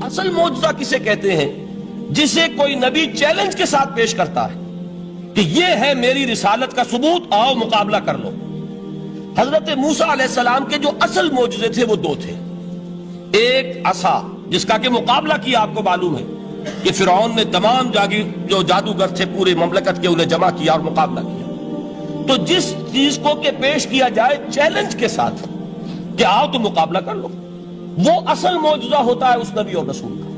اصل معجزہ کسے کہتے ہیں؟ جسے کوئی نبی چیلنج کے ساتھ پیش کرتا ہے کہ یہ ہے میری رسالت کا ثبوت، آؤ مقابلہ کر لو۔ حضرت موسیٰ علیہ السلام کے جو اصل معجزے تھے وہ دو تھے۔ ایک عصا، جس کا کہ مقابلہ کیا، آپ کو معلوم ہے کہ فرعون نے تمام جو جادوگر تھے پورے مملکت کے انہیں جمع کیا اور مقابلہ کیا۔ تو جس چیز کو کہ پیش کیا جائے چیلنج کے ساتھ کہ آؤ تو مقابلہ کر لو، وہ اصل معجزہ ہوتا ہے اس نبی اور رسول کا۔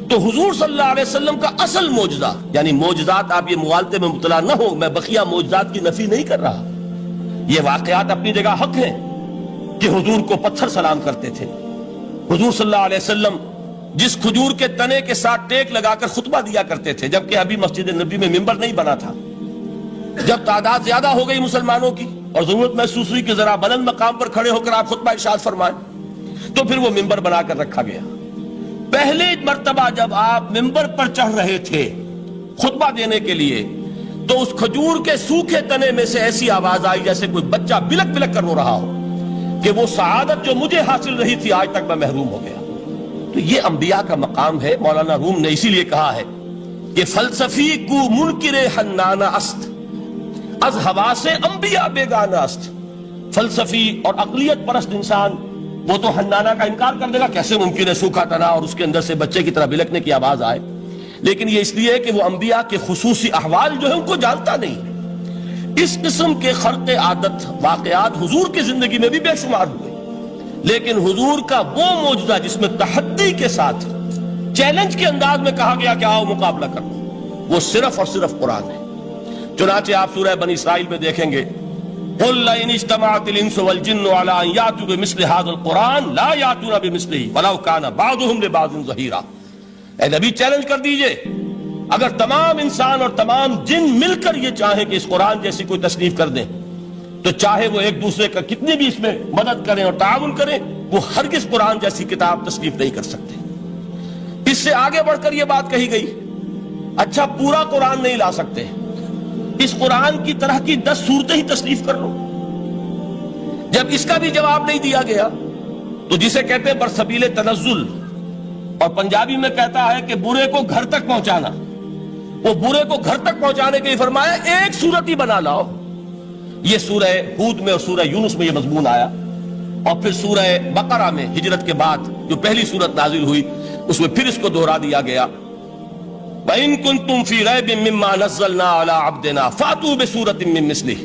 تو حضور صلی اللہ علیہ وسلم کا اصل معجزہ، یعنی معجزات، آپ یہ مغالطے میں مبتلا نہ ہو، میں بقیہ معجزات کی نفی نہیں کر رہا، یہ واقعات اپنی جگہ حق ہیں کہ حضور کو پتھر سلام کرتے تھے۔ حضور صلی اللہ علیہ وسلم جس کھجور کے تنے کے ساتھ ٹیک لگا کر خطبہ دیا کرتے تھے، جبکہ ابھی مسجد نبی میں ممبر نہیں بنا تھا، جب تعداد زیادہ ہو گئی مسلمانوں کی اور ضرورت محسوس ہوئی کہ ذرا بلند مقام پر کھڑے ہو کر آپ خطبہ ارشاد فرمائیں، تو پھر وہ ممبر بنا کر رکھا گیا۔ پہلے مرتبہ جب آپ ممبر پر چڑھ رہے تھے خطبہ دینے کے لیے، تو اس کھجور کے سوکھے تنے میں سے ایسی آواز آئی جیسے کوئی بچہ بلک بلک کر رو رہا ہو کہ وہ سعادت جو مجھے حاصل رہی تھی آج تک میں محروم ہو گیا۔ تو یہ انبیاء کا مقام ہے۔ مولانا روم نے اسی لیے کہا ہے کہ فلسفی کو منکر حنانہ است، از حواس انبیاء بیگانہ است۔ فلسفی اور عقلیت پرست انسان وہ تو حنانہ کا انکار کر دے گا، کیسے ممکن ہے سوکھا تنا اور اس کے اندر سے بچے کی طرح بلکنے کی آواز آئے، لیکن یہ اس لیے کہ وہ انبیاء کے خصوصی احوال جو ہے ان کو جانتا نہیں۔ اس قسم کے خرق عادت واقعات حضور کی زندگی میں بھی بے شمار ہوئے، لیکن حضور کا وہ معجزہ جس میں تحدی کے ساتھ چیلنج کے انداز میں کہا گیا کہ آؤ مقابلہ کرو، وہ صرف اور صرف قرآن ہے۔ چنانچہ آپ سورہ بنی اسرائیل میں دیکھیں گے، قُلْ لَئِنِ اجْتَمَعَتِ الْإِنسُ وَالْجِنُّ عَلَىٰ أَن يَأْتُوا بِمِثْلِ هَٰذَا الْقُرْآنِ لَا يَأْتُونَ بِمِثْلِهِ وَلَوْ كَانَ بَعْضُهُمْ لِبَعْضٍ ظَهِيرًا۔ اے نبی چیلنج کر دیجئے، اگر تمام انسان اور تمام جن مل کر یہ چاہیں کہ اس قرآن جیسی کوئی تصنیف کر دیں، تو چاہے وہ ایک دوسرے کا کتنی بھی اس میں مدد کریں اور تعاون کریں، وہ ہرگز قرآن جیسی کتاب تصنیف نہیں کر سکتے۔ اس سے آگے بڑھ کر یہ بات کہی گئی، اچھا پورا قرآن نہیں لا سکتے، اس قرآن کی طرح کی 10 صورتیں ہی تصنیف کر لو۔ جب اس کا بھی جواب نہیں دیا گیا تو جسے کہتے ہیں برسبیل تنزل، اور پنجابی میں کہتا ہے کہ برے کو گھر تک پہنچانا، وہ برے کو گھر تک پہنچانے کے لیے فرمایا ایک صورت ہی بنا لاؤ۔ یہ سورہ ہود میں اور سورہ یونس میں یہ مضمون آیا، اور پھر سورہ بقرہ میں ہجرت کے بعد جو پہلی صورت نازل ہوئی اس میں پھر اس کو دہرا دیا گیا، وَإِن كُنتُمْ فِي رَيْبٍ مِّمَّا نَزَّلْنَا عَلَىٰ عَبْدِنَا فَأْتُوا بِسُورَةٍ مِّن مِّثْلِهِ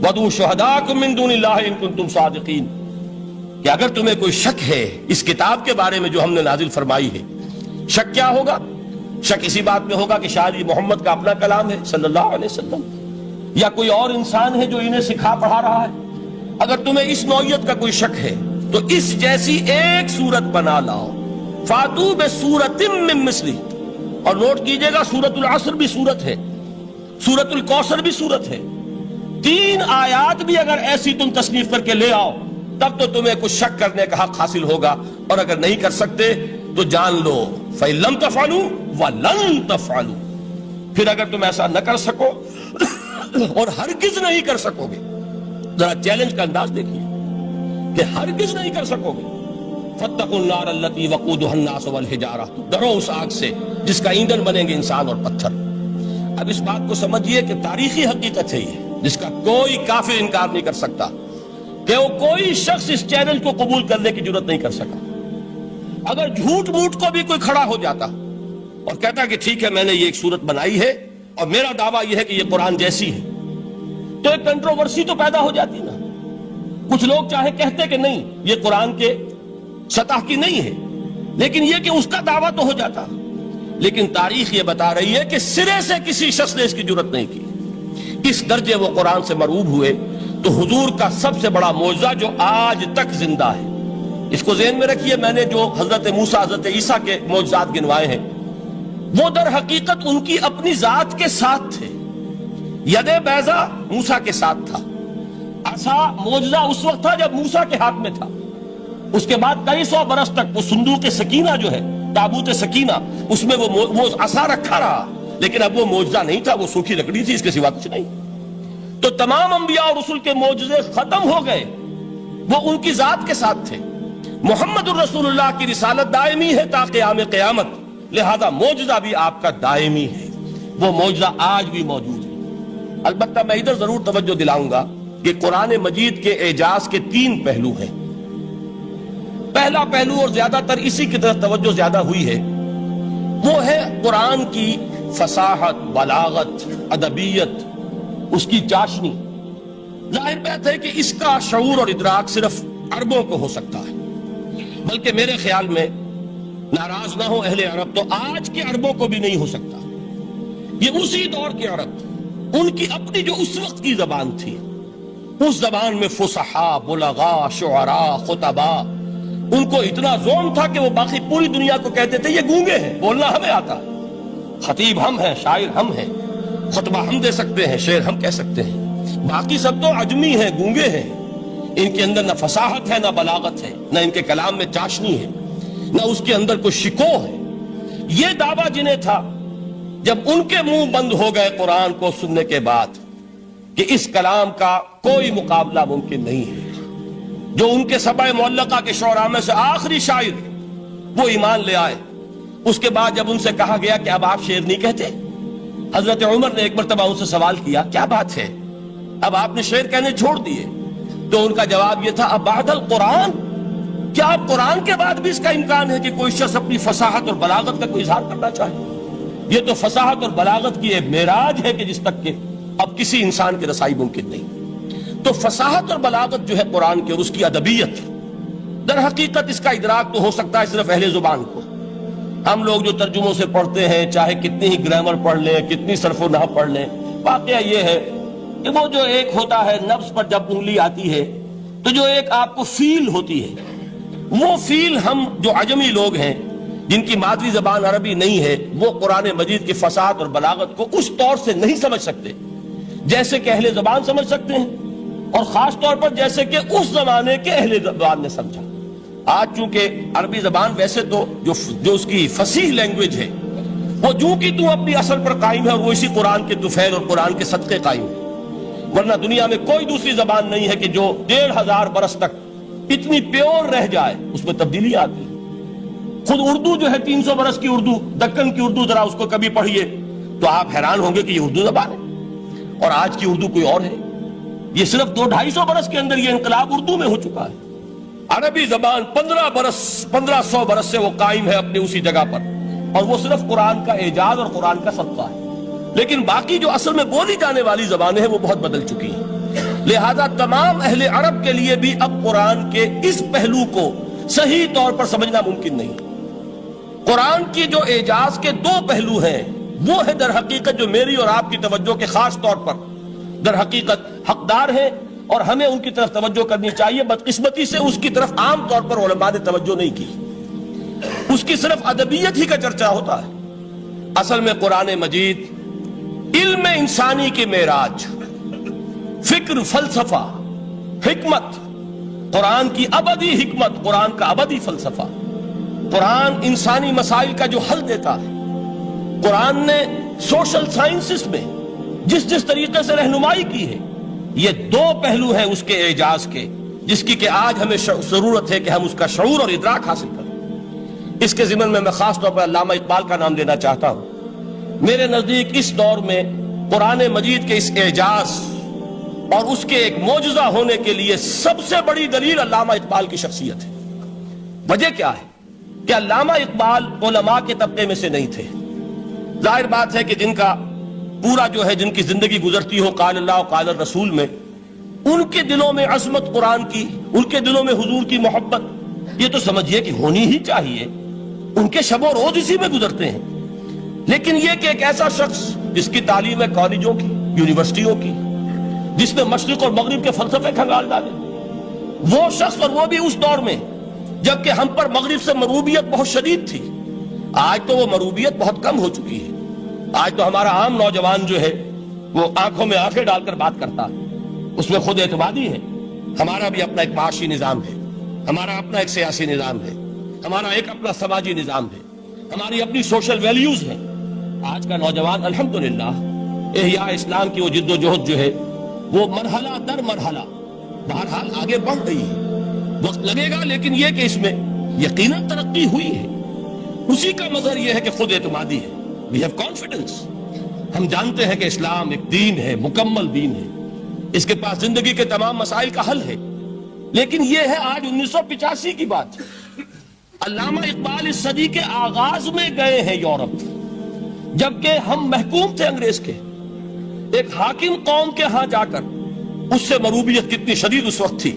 وَادْعُوا شُهَدَاءَكُم مِّن دُونِ اللَّهِ إِن كُنتُمْ صَادِقِينَ۔ کہ اگر تمہیں کوئی شک ہے اس کتاب کے بارے میں جو ہم نے نازل فرمائی ہے، شک کیا ہوگا؟ شک اسی بات میں ہوگا کہ شاید یہ محمد کا اپنا کلام ہے صلی اللہ علیہ وسلم، یا کوئی اور انسان ہے جو انہیں سکھا پڑھا رہا ہے۔ اگر تمہیں اس نوعیت کا کوئی شک ہے تو اس جیسی ایک صورت بنا لاؤ، فَأْتُوا بِسُورَةٍ مِّن مِّثْلِهِ۔ اور نوٹ کیجئے گا سورۃ العصر بھی صورت ہے، سورۃ الکوثر بھی صورت ہے، 3 آیات بھی اگر ایسی تم تصنیف کر کے لے آؤ تب تو تمہیں کچھ شک کرنے کا حق حاصل ہوگا، اور اگر نہیں کر سکتے تو جان لو فَإِن لَمْ تَفْعَلُوا وَلَن تَفْعَلُوا۔ پھر اگر تم ایسا نہ کر سکو اور ہرگز نہیں کر سکو گے، ذرا چیلنج کا انداز دیکھیے کہ ہرگز نہیں کر سکو گے، فَاتَّقُوا النَّارَ الَّتِي وَقُودُهَا النَّاسُ وَالْحِجَارَةُ، ڈرو اس آگ سے جس کا ایندھن بنیں گے انسان اور پتھر۔ اب اس بات کو سمجھیے کہ تاریخی حقیقت ہے یہ، جس کا کوئی کافر انکار نہیں کر سکتا، کہ وہ کوئی شخص اس چیلنج کو قبول کرنے کی جرات نہیں کر سکا۔ اگر جھوٹ موٹ کو بھی کوئی کھڑا ہو جاتا اور کہتا کہ ٹھیک ہے میں نے یہ ایک صورت بنائی ہے اور میرا دعویٰ یہ ہے کہ یہ قرآن جیسی ہے، تو ایک کنٹروورسی تو پیدا ہو جاتی نا۔ کچھ لوگ چاہے کہتے کہ نہیں یہ قرآن کے سطح کی نہیں ہے، لیکن یہ کہ اس کا دعویٰ تو ہو جاتا۔ لیکن تاریخ یہ بتا رہی ہے کہ سرے سے کسی شخص نے اس کی جرات نہیں کی۔ اس درجے وہ قرآن سے مرعوب ہوئے۔ تو حضور کا سب سے بڑا معجزہ جو آج تک زندہ ہے، اس کو ذہن میں رکھیے، میں نے جو حضرت موسیٰ حضرت عیسیٰ کے معجزات گنوائے ہیں وہ در حقیقت ان کی اپنی ذات کے ساتھ تھے۔ ید بیضا موسیٰ کے ساتھ تھا، عصا معجزہ اس وقت تھا جب موسیٰ کے ہاتھ میں تھا، اس کے بعد 250 برس تک وہ صندوق سکینہ جو ہے، تابوت سکینہ، اس میں وہ عصا رکھا رہا، لیکن اب وہ معجزہ نہیں تھا، وہ سوکھی لکڑی تھی، اس کے سوا کچھ نہیں۔ تو تمام انبیاء اور رسول کے معجزے ختم ہو گئے، وہ ان کی ذات کے ساتھ تھے۔ محمد الرسول اللہ کی رسالت دائمی ہے تا قیام قیامت، لہذا معجزہ بھی آپ کا دائمی ہے، وہ معجزہ آج بھی موجود ہے۔ البتہ میں ادھر ضرور توجہ دلاؤں گا کہ قرآن مجید کے اعجاز کے 3 پہلو ہیں۔ پہلا پہلو، اور زیادہ تر اسی کی طرف توجہ زیادہ ہوئی ہے، وہ ہے قرآن کی فصاحت، بلاغت، ادبیت، اس کی چاشنی۔ ظاہر بات ہے کہ اس کا شعور اور ادراک صرف عربوں کو ہو سکتا ہے، بلکہ میرے خیال میں ناراض نہ ہو اہل عرب تو آج کے عربوں کو بھی نہیں ہو سکتا۔ یہ اسی دور کے عرب، ان کی اپنی جو اس وقت کی زبان تھی، اس زبان میں فصحاء، بلغاء، شعراء، خطباء، ان کو اتنا ذوق تھا کہ وہ باقی پوری دنیا کو کہتے تھے یہ گونگے ہیں، بولنا ہمیں آتا، خطیب ہم ہیں، شاعر ہم ہیں، خطبہ ہم دے سکتے ہیں، شعر ہم کہہ سکتے ہیں، باقی سب تو عجمی ہیں، گونگے ہیں، ان کے اندر نہ فصاحت ہے، نہ بلاغت ہے، نہ ان کے کلام میں چاشنی ہے، نہ اس کے اندر کوئی شکو ہے۔ یہ دعویٰ جنہیں تھا، جب ان کے منہ بند ہو گئے قرآن کو سننے کے بعد کہ اس کلام کا کوئی مقابلہ ممکن نہیں ہے، جو ان کے سبع معلقہ کے شعراء میں سے آخری شاعر وہ ایمان لے آئے، اس کے بعد جب ان سے کہا گیا کہ اب آپ شعر نہیں کہتے، حضرت عمر نے ایک مرتبہ ان سے سوال کیا کیا بات ہے، اب آپ نے شعر کہنے چھوڑ دیے؟ تو ان کا جواب یہ تھا اب بعد القرآن، کیا اب قرآن کے بعد بھی اس کا امکان ہے کہ کوئی شخص اپنی فصاحت اور بلاغت کا کوئی اظہار کرنا چاہے؟ یہ تو فصاحت اور بلاغت کی ایک معراج ہے کہ جس تک کہ اب کسی انسان کی رسائی ممکن نہیں۔ تو فصاحت اور بلاغت جو ہے قرآن کی اور اس کی ادبیت، در حقیقت اس کا ادراک تو ہو سکتا ہے صرف اہل زبان کو۔ ہم لوگ جو ترجموں سے پڑھتے ہیں، چاہے کتنی ہی گرامر پڑھ لیں، کتنی صرف و نحو پڑھ لیں، واقعہ یہ ہے کہ وہ جو ایک ہوتا ہے نفس پر جب انگلی آتی ہے تو جو ایک آپ کو فیل ہوتی ہے، وہ فیل ہم جو عجمی لوگ ہیں جن کی مادری زبان عربی نہیں ہے، وہ قرآن مجید کی فصاحت اور بلاغت کو اس طور سے نہیں سمجھ سکتے جیسے کہ اہل زبان سمجھ سکتے ہیں، اور خاص طور پر جیسے کہ اس زمانے کے اہل زبان نے سمجھا۔ آج چونکہ عربی زبان ویسے تو جو اس کی فصیح لینگویج ہے وہ جو کی تو اپنی اصل پر قائم ہے، اور وہ اسی قرآن کے طفیل اور قرآن کے صدقے قائم ہے، ورنہ دنیا میں کوئی دوسری زبان نہیں ہے کہ جو 1500 برس تک اتنی پیور رہ جائے، اس میں تبدیلی آتی ہے۔ خود اردو جو ہے 300 برس کی اردو، دکن کی اردو، ذرا اس کو کبھی پڑھیے تو آپ حیران ہوں گے کہ یہ اردو زبان ہے اور آج کی اردو کوئی اور ہے۔ یہ صرف 200-250 برس کے اندر یہ انقلاب اردو میں ہو چکا ہے۔ عربی زبان 1500 برس سے وہ قائم ہے اپنی اسی جگہ پر، اور وہ صرف قرآن کا اعجاز اور قرآن کا صدقہ ہے، لیکن باقی جو اصل میں بولی جانے والی زبانیں ہیں وہ بہت بدل چکی ہیں۔ لہذا تمام اہل عرب کے لیے بھی اب قرآن کے اس پہلو کو صحیح طور پر سمجھنا ممکن نہیں۔ قرآن کی جو اعجاز کے 2 پہلو ہیں وہ ہے در حقیقت جو میری اور آپ کی توجہ کے خاص طور پر در حقیقت حقدار ہیں، اور ہمیں ان کی طرف توجہ کرنی چاہیے۔ بدقسمتی سے اس کی طرف عام طور پر علماء نے توجہ نہیں کی، اس کی صرف ادبیت ہی کا چرچا ہوتا ہے۔ اصل میں قرآن مجید علم انسانی کی معراج، فکر، فلسفہ، حکمت، قرآن کی ابدی حکمت، قرآن کا ابدی فلسفہ، قرآن انسانی مسائل کا جو حل دیتا ہے، قرآن نے سوشل سائنسز میں جس طریقے سے رہنمائی کی ہے، یہ 2 پہلو ہیں اس کے اعجاز کے، جس کی کہ آج ہمیں ضرورت ہے کہ ہم اس کا شعور اور ادراک حاصل کریں۔ اس کے ضمن میں خاص طور پر علامہ اقبال کا نام لینا چاہتا ہوں۔ میرے نزدیک اس دور میں قرآن مجید کے اس اعجاز اور اس کے ایک معجزہ ہونے کے لیے سب سے بڑی دلیل علامہ اقبال کی شخصیت ہے۔ وجہ کیا ہے کہ علامہ اقبال علماء کے طبقے میں سے نہیں تھے۔ ظاہر بات ہے کہ جن کا پورا جو ہے جن کی زندگی گزرتی ہو قال اللہ قال الرسول میں، ان کے دلوں میں عظمت قرآن کی، ان کے دلوں میں حضور کی محبت، یہ تو سمجھیے کہ ہونی ہی چاہیے، ان کے شب و روز اسی میں گزرتے ہیں۔ لیکن یہ کہ ایک ایسا شخص جس کی تعلیم ہے کالجوں کی، یونیورسٹیوں کی، جس میں مشرق اور مغرب کے فلسفے کھنگال ڈالے، وہ شخص، اور وہ بھی اس دور میں جبکہ ہم پر مغرب سے مروبیت بہت شدید تھی۔ آج تو وہ مروبیت بہت کم ہو چکی ہے۔ آج تو ہمارا عام نوجوان جو ہے وہ آنکھوں میں آنکھیں ڈال کر بات کرتا ہے، اس میں خود اعتمادی ہے۔ ہمارا بھی اپنا ایک معاشی نظام ہے، ہمارا اپنا ایک سیاسی نظام ہے، ہمارا ایک اپنا سماجی نظام ہے، ہماری اپنی سوشل ویلیوز ہیں۔ آج کا نوجوان الحمدللہ احیاء اسلام کی وہ جد و جہد جو ہے وہ مرحلہ در مرحلہ بہرحال آگے بڑھ رہی ہے۔ وقت لگے گا، لیکن یہ کہ اس میں یقیناً ترقی ہوئی ہے۔ اسی کا مظہر یہ ہے کہ خود اعتمادی ہے، we have confidence۔ ہم جانتے ہیں کہ اسلام ایک دین ہے، مکمل دین ہے، اس کے پاس زندگی کے تمام مسائل کا حل ہے۔ لیکن یہ ہے آج 1985 کی بات۔ علامہ اقبال اس صدی کے آغاز میں گئے ہیں یورپ، جبکہ ہم محکوم تھے انگریز کے۔ ایک حاکم قوم کے ہاں جا کر اس سے مروبیت کتنی شدید اس وقت تھی،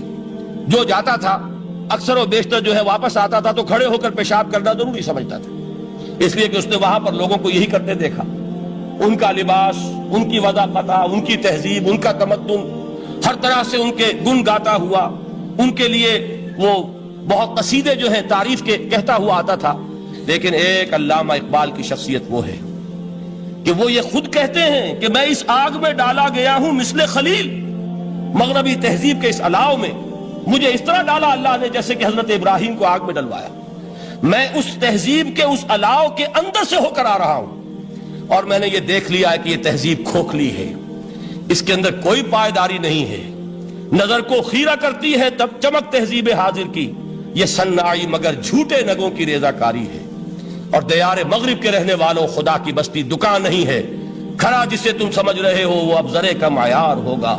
جو جاتا تھا اکثر و بیشتر جو ہے واپس آتا تھا تو کھڑے ہو کر پیشاب کرنا ضروری سمجھتا تھا، اس لیے کہ اس نے وہاں پر لوگوں کو یہی کرتے دیکھا۔ ان کا لباس، ان کی وضاحت، ان کی تہذیب، ان کا تمدن، ہر طرح سے ان کے گن گاتا ہوا، ان کے لیے وہ بہت قصیدے جو ہے تعریف کے کہتا ہوا آتا تھا۔ لیکن ایک علامہ اقبال کی شخصیت وہ ہے کہ وہ یہ خود کہتے ہیں کہ میں اس آگ میں ڈالا گیا ہوں مثل خلیل، مغربی تہذیب کے اس الاؤ میں مجھے اس طرح ڈالا اللہ نے جیسے کہ حضرت ابراہیم کو آگ میں ڈلوایا۔ میں اس تہذیب کے اس الاؤ کے اندر سے ہو کر آ رہا ہوں، اور میں نے یہ دیکھ لیا ہے کہ یہ تہذیب کھوکھلی ہے، اس کے اندر کوئی پائیداری نہیں ہے، نظر کو خیرہ کرتی ہے تب چمک تہذیب حاضر کی، یہ سنائی مگر جھوٹے نگوں کی ریزہ کاری ہے۔ اور دیار مغرب کے رہنے والوں، خدا کی بستی دکان نہیں ہے، کھڑا جسے تم سمجھ رہے ہو وہ اب زرے کا معیار ہوگا۔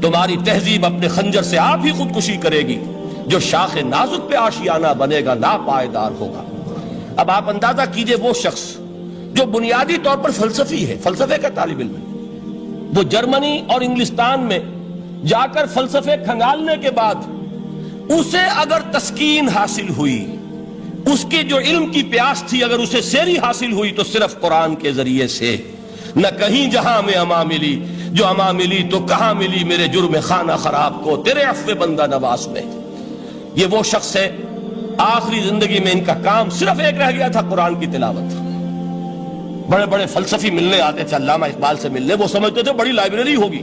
تمہاری تہذیب اپنے خنجر سے آپ ہی خودکشی کرے گی، جو شاخ نازک پہ آشیانہ بنے گا ناپائیدار ہوگا۔ اب آپ اندازہ کیجئے وہ شخص جو بنیادی طور پر فلسفی ہے، فلسفے کا طالب علم ہے، وہ جرمنی اور انگلستان میں جا کر فلسفے کھنگالنے کے بعد اسے اگر تسکین حاصل ہوئی، اس کی جو علم کی پیاس تھی اگر اسے سیری حاصل ہوئی تو صرف قرآن کے ذریعے سے۔ نہ کہیں جہاں میں اما ملی، جو اما ملی تو کہاں ملی میرے جرم خانہ خراب کو تیرے عفو بندہ نواز میں۔ یہ وہ شخص ہے، آخری زندگی میں ان کا کام صرف ایک رہ گیا تھا، قرآن کی تلاوت۔ بڑے بڑے فلسفی ملنے آتے تھے علامہ اقبال سے ملنے، وہ سمجھتے تھے بڑی لائبریری ہوگی،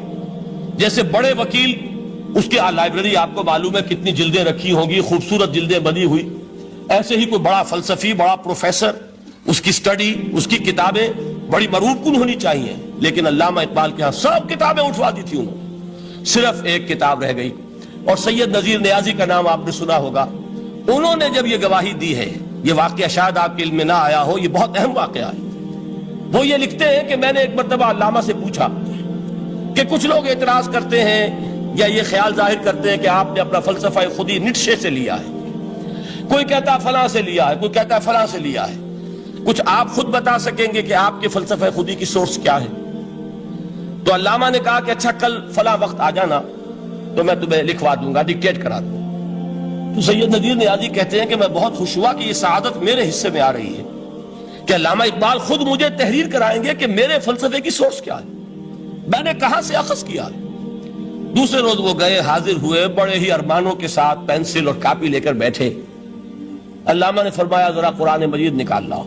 جیسے بڑے وکیل اس کی لائبریری آپ کو معلوم ہے کتنی جلدیں رکھی ہوں گی، خوبصورت جلدیں بنی ہوئی، ایسے ہی کوئی بڑا فلسفی، بڑا پروفیسر، اس کی سٹڈی، اس کی کتابیں بڑی مروب کن ہونی چاہیے۔ لیکن علامہ اقبال کے ہاں سب کتابیں اٹھوا دی تھی انہوں نے، صرف ایک کتاب رہ گئی، اور سید نذیر نیازی کا نام آپ نے سنا ہوگا۔ انہوں نے جب یہ گواہی دی ہے، یہ واقعہ شاید آپ کے علم میں نہ آیا ہو، یہ بہت اہم واقعہ ہے۔ وہ یہ لکھتے ہیں کہ میں نے ایک مرتبہ علامہ سے پوچھا کہ کچھ لوگ اعتراض کرتے ہیں یا یہ خیال ظاہر کرتے ہیں کہ آپ نے اپنا فلسفہ خودی نیٹشے سے لیا ہے، کوئی کہتا ہے فلاں سے لیا ہے، کوئی کہتا ہے فلاں سے لیا ہے، کچھ آپ خود بتا سکیں گے کہ آپ کے فلسفہ خودی کی سورس کیا ہے؟ تو علامہ نے کہا کہ اچھا کل فلاں وقت آ جانا تو میں تمہیں لکھوا دوں گا، ڈکٹیٹ کرا دوں گا۔ تو سید نذیر نیازی کہتے ہیں کہ میں بہت خوش ہوا کہ یہ سعادت میرے حصے میں آ رہی ہے کہ علامہ اقبال خود مجھے تحریر کرائیں گے کہ میرے فلسفے کی سورس کیا ہے، میں نے کہاں سے اخذ کیا ہے۔ دوسرے روز وہ گئے، حاضر ہوئے، بڑے ہی ارمانوں کے ساتھ پینسل اور کاپی لے کر بیٹھے۔ علامہ نے فرمایا ذرا قرآن مجید نکال لاؤ۔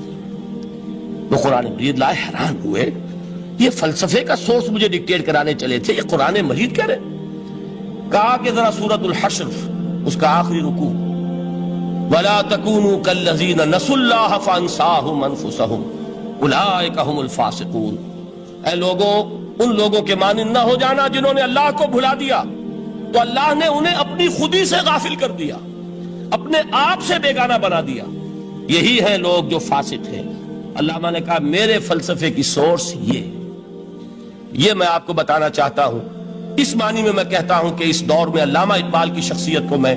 وہ قرآن مجید لائے، حیران ہوئے، یہ فلسفے کا سورس مجھے ڈکٹیٹ کرانے چلے تھے، یہ قرآن مجید کہہ رہے۔ کہا کہ ذرا سورۃ الحشر اس کا آخری رکوع، وَلَا تَكُونُوا كَالَّذِينَ نَسُوا اللَّهَ فَأَنسَاهُمْ أَنفُسَهُمْ أُولَٰئِكَ هُمُ الْفَاسِقُونَ۔ اے لوگوں، ان لوگوں کے مانند نہ ہو جانا جنہوں نے اللہ کو بھلا دیا، تو اللہ نے انہیں اپنی خودی سے غافل کر دیا، اپنے آپ سے بیگانہ بنا دیا، یہی ہیں لوگ جو فاسق ہیں۔ علامہ نے کہا میرے فلسفے کی سورس یہ میں آپ کو بتانا چاہتا ہوں۔ اس معنی میں کہتا ہوں کہ اس دور میں علامہ اقبال کی شخصیت کو میں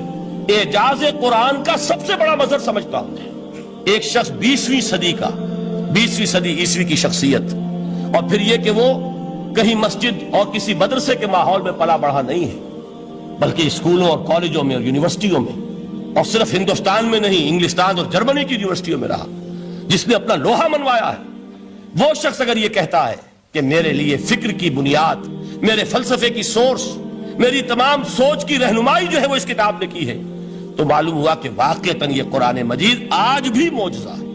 اعجاز قرآن کا سب سے بڑا مظہر سمجھتا ہوں۔ ایک شخص 20ویں صدی عیسوی کی شخصیت، اور پھر یہ کہ وہ کہیں مسجد اور کسی مدرسے کے ماحول میں پلا بڑھا نہیں ہے، بلکہ اسکولوں اور کالجوں میں اور یونیورسٹیوں میں، اور صرف ہندوستان میں نہیں، انگلستان اور جرمنی کی یونیورسٹیوں میں رہا، جس نے اپنا لوہا منوایا ہے۔ وہ شخص اگر یہ کہتا ہے کہ میرے لیے فکر کی بنیاد، میرے فلسفے کی سورس، میری تمام سوچ کی رہنمائی جو ہے وہ اس کتاب نے کی ہے، تو معلوم ہوا کہ واقعتاً یہ قرآن مجید آج بھی معجزہ ہے۔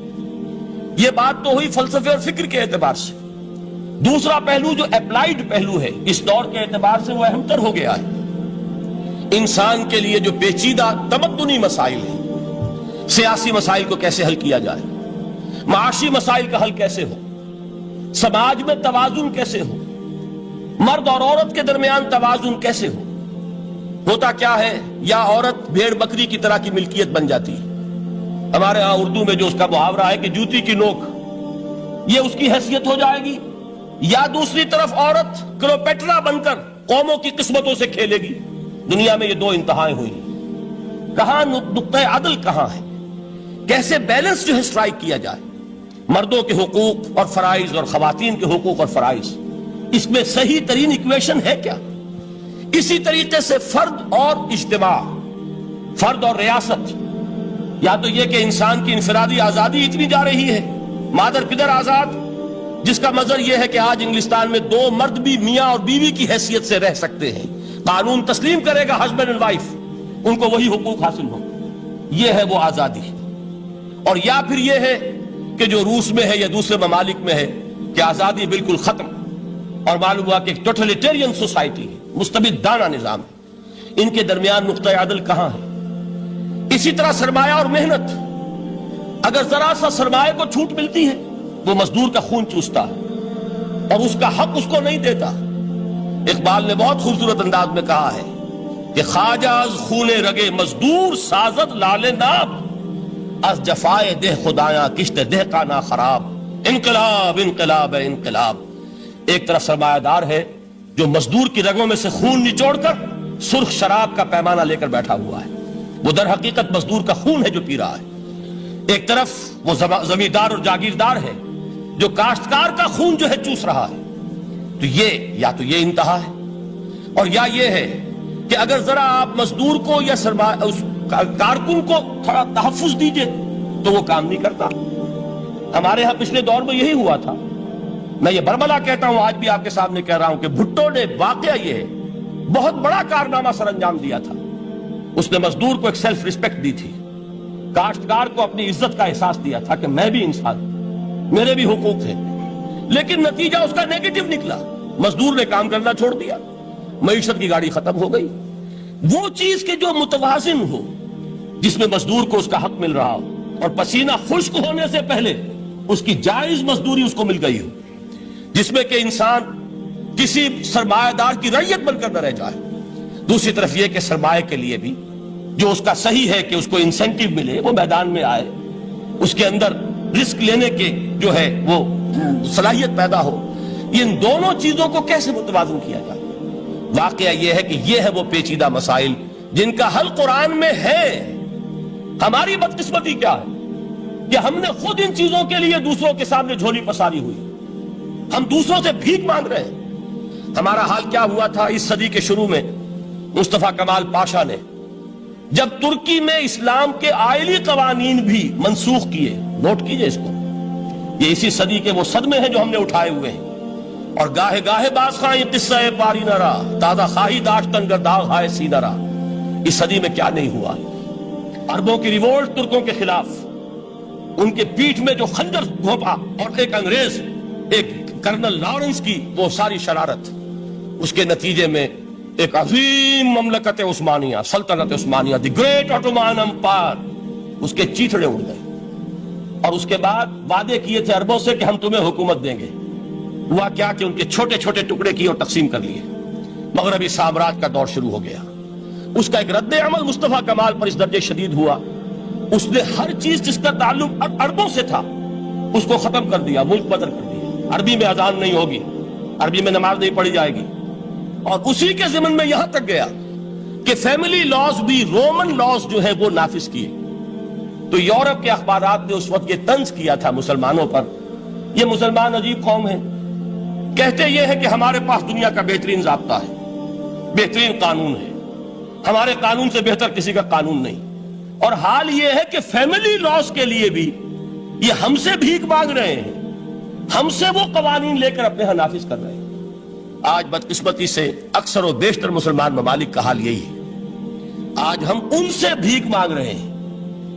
یہ بات تو ہوئی فلسفے اور فکر کے اعتبار سے۔ دوسرا پہلو جو اپلائیڈ پہلو ہے، اس دور کے اعتبار سے وہ اہم تر ہو گیا ہے۔ انسان کے لیے جو پیچیدہ تمدنی مسائل ہیں، سیاسی مسائل کو کیسے حل کیا جائے، معاشی مسائل کا حل کیسے ہو، سماج میں توازن کیسے ہو، مرد اور عورت کے درمیان توازن کیسے ہو، ہوتا کیا ہے، یا عورت بھیڑ بکری کی طرح کی ملکیت بن جاتی ہے. ہمارے ہاں اردو میں جو اس کا محاورہ ہے کہ جوتی کی نوک، یہ اس کی حیثیت ہو جائے گی. یا دوسری طرف عورت کلوپیٹرا بن کر قوموں کی قسمتوں سے کھیلے گی. دنیا میں یہ دو انتہائیں ہوئی. کہاں نقطہ عدل کہاں ہے؟ کیسے بیلنس جو ہے اسٹرائک کیا جائے، مردوں کے حقوق اور فرائض اور خواتین کے حقوق اور فرائض، اس میں صحیح ترین ایکویشن ہے کیا؟ اسی طریقے سے فرد اور اجتماع، فرد اور ریاست، یا تو یہ کہ انسان کی انفرادی آزادی اتنی جا رہی ہے، مادر پدر آزاد، جس کا مظہر یہ ہے کہ آج انگلستان میں دو مرد بھی میاں اور بیوی کی حیثیت سے رہ سکتے ہیں. قانون تسلیم کرے گا ہسبینڈ اینڈ وائف، ان کو وہی حقوق حاصل ہوں. یہ ہے وہ آزادی. اور یا پھر یہ ہے کہ جو روس میں ہے یا دوسرے ممالک میں ہے کہ آزادی بالکل ختم، اور معلوم ہوا کہ ایک ٹوٹلیٹیرین سوسائٹی ہے، مستبدانہ نظام ہے. ان کے درمیان نقطہ عدل کہاں ہے؟ اسی طرح سرمایہ اور محنت، اگر ذرا سا سرمایہ کو چھوٹ ملتی ہے وہ مزدور کا خون چوستا ہے اور اس کا حق اس کو نہیں دیتا. اقبال نے بہت خوبصورت انداز میں کہا ہے کہ خواجہ از خون رگے مزدور سازد لال ناب، از جفائے دہ خدایاں کشت دہ کا نا خراب. انقلاب انقلاب انقلاب. ایک طرف سرمایہ دار ہے جو مزدور کی رگوں میں سے خون نچوڑ کر سرخ شراب کا پیمانہ لے کر بیٹھا ہوا ہے، وہ در حقیقت مزدور کا خون ہے جو پی رہا ہے. ایک طرف وہ زمیندار اور جاگیردار ہے جو کاشتکار کا خون جو ہے چوس رہا ہے. تو یہ انتہا ہے. اور یا یہ ہے کہ اگر ذرا آپ مزدور کو یا اس کارکن کو تھوڑا تحفظ دیجئے تو وہ کام نہیں کرتا. ہمارے ہاں پچھلے دور میں یہی ہوا تھا. میں یہ برملا کہتا ہوں، آج بھی آپ کے سامنے کہہ رہا ہوں کہ بھٹو نے واقعہ یہ ہے بہت بڑا کارنامہ سر انجام دیا تھا. اس نے مزدور کو ایک سیلف ریسپیکٹ دی تھی، کاشتکار کو اپنی عزت کا احساس دیا تھا کہ میں بھی انسان ہوں، میرے بھی حقوق ہیں. لیکن نتیجہ اس کا نیگیٹو نکلا. مزدور نے کام کرنا چھوڑ دیا، معیشت کی گاڑی ختم ہو گئی. وہ چیز کہ جو متوازن ہو، جس میں مزدور کو اس کا حق مل رہا ہو اور پسینہ خشک ہونے سے پہلے اس کی جائز مزدوری اس کو مل گئی ہو، جس میں کہ انسان کسی سرمایہ دار کی رعیت بن کر نہ رہ جائے. دوسری طرف یہ کہ سرمایہ کے لیے بھی جو اس کا صحیح ہے کہ اس کو انسینٹیو ملے، وہ میدان میں آئے، اس کے اندر رسک لینے کے جو ہے وہ صلاحیت پیدا ہو. ان دونوں چیزوں کو کیسے متوازن کیا جائے؟ واقعہ یہ ہے کہ یہ ہے وہ پیچیدہ مسائل جن کا حل قرآن میں ہے. ہماری بدقسمتی کیا ہے کہ ہم نے خود ان چیزوں کے لیے دوسروں کے سامنے جھولی پساری ہوئی، ہم دوسروں سے بھیک مانگ رہے ہیں. ہمارا حال کیا ہوا تھا اس صدی کے شروع میں؟ مصطفیٰ کمال پاشا نے جب ترکی میں اسلام کے آئلی قوانین بھی منسوخ کیے، نوٹ کیجئے اس کو، یہ اسی صدی کے وہ صدمے ہیں جو ہم نے اٹھائے ہوئے ہیں. اور گاہے گاہے باز خواہی قصہ پاری نہ رہا، تازہ خواہی داشتن گرداغ ہائے سی نہ رہا. اس صدی میں کیا نہیں ہوا؟ عربوں کی ریوولٹ ترکوں کے خلاف، ان کے پیٹھ میں جو خنجر گھونپا، اور ایک انگریز، ایک کرنل لارنس کی وہ ساری شرارت، اس کے نتیجے میں ایک عظیم مملکت عثمانیہ، سلطنت عثمانیہ، دی گریٹ آٹومان امپائر، اس کے چیتڑے اڑ گئے. اور اس کے بعد وعدے کیے تھے عربوں سے کہ ہم تمہیں حکومت دیں گے. ہوا کیا کہ ان کے چھوٹے چھوٹے ٹکڑے کیے اور تقسیم کر لیے. مغربی سامراج کا دور شروع ہو گیا. اس کا ایک رد عمل مصطفیٰ کمال پر اس درجے شدید ہوا، اس نے ہر چیز جس کا تعلق عربوں سے تھا اس کو ختم کر دیا، ملک بدل کر دیا. عربی میں اذان نہیں ہوگی، عربی میں نماز نہیں پڑھی جائے گی. اور اسی کے ضمن میں یہاں تک گیا کہ فیملی لاز بھی رومن لاز جو ہے وہ نافذ کیے. تو یورپ کے اخبارات نے اس وقت یہ طنز کیا تھا مسلمانوں پر، یہ مسلمان عجیب قوم ہے، کہتے یہ ہے کہ ہمارے پاس دنیا کا بہترین ضابطہ ہے، بہترین قانون ہے، ہمارے قانون سے بہتر کسی کا قانون نہیں. اور حال یہ ہے کہ فیملی لاز کے لیے بھی یہ ہم سے بھیک مانگ رہے ہیں، ہم سے وہ قوانین لے کر اپنے ہاں نافذ کر رہے ہیں. آج بدقسمتی سے اکثر و بیشتر مسلمان ممالک کا حال یہی ہے. آج ہم ان سے بھیک مانگ رہے ہیں.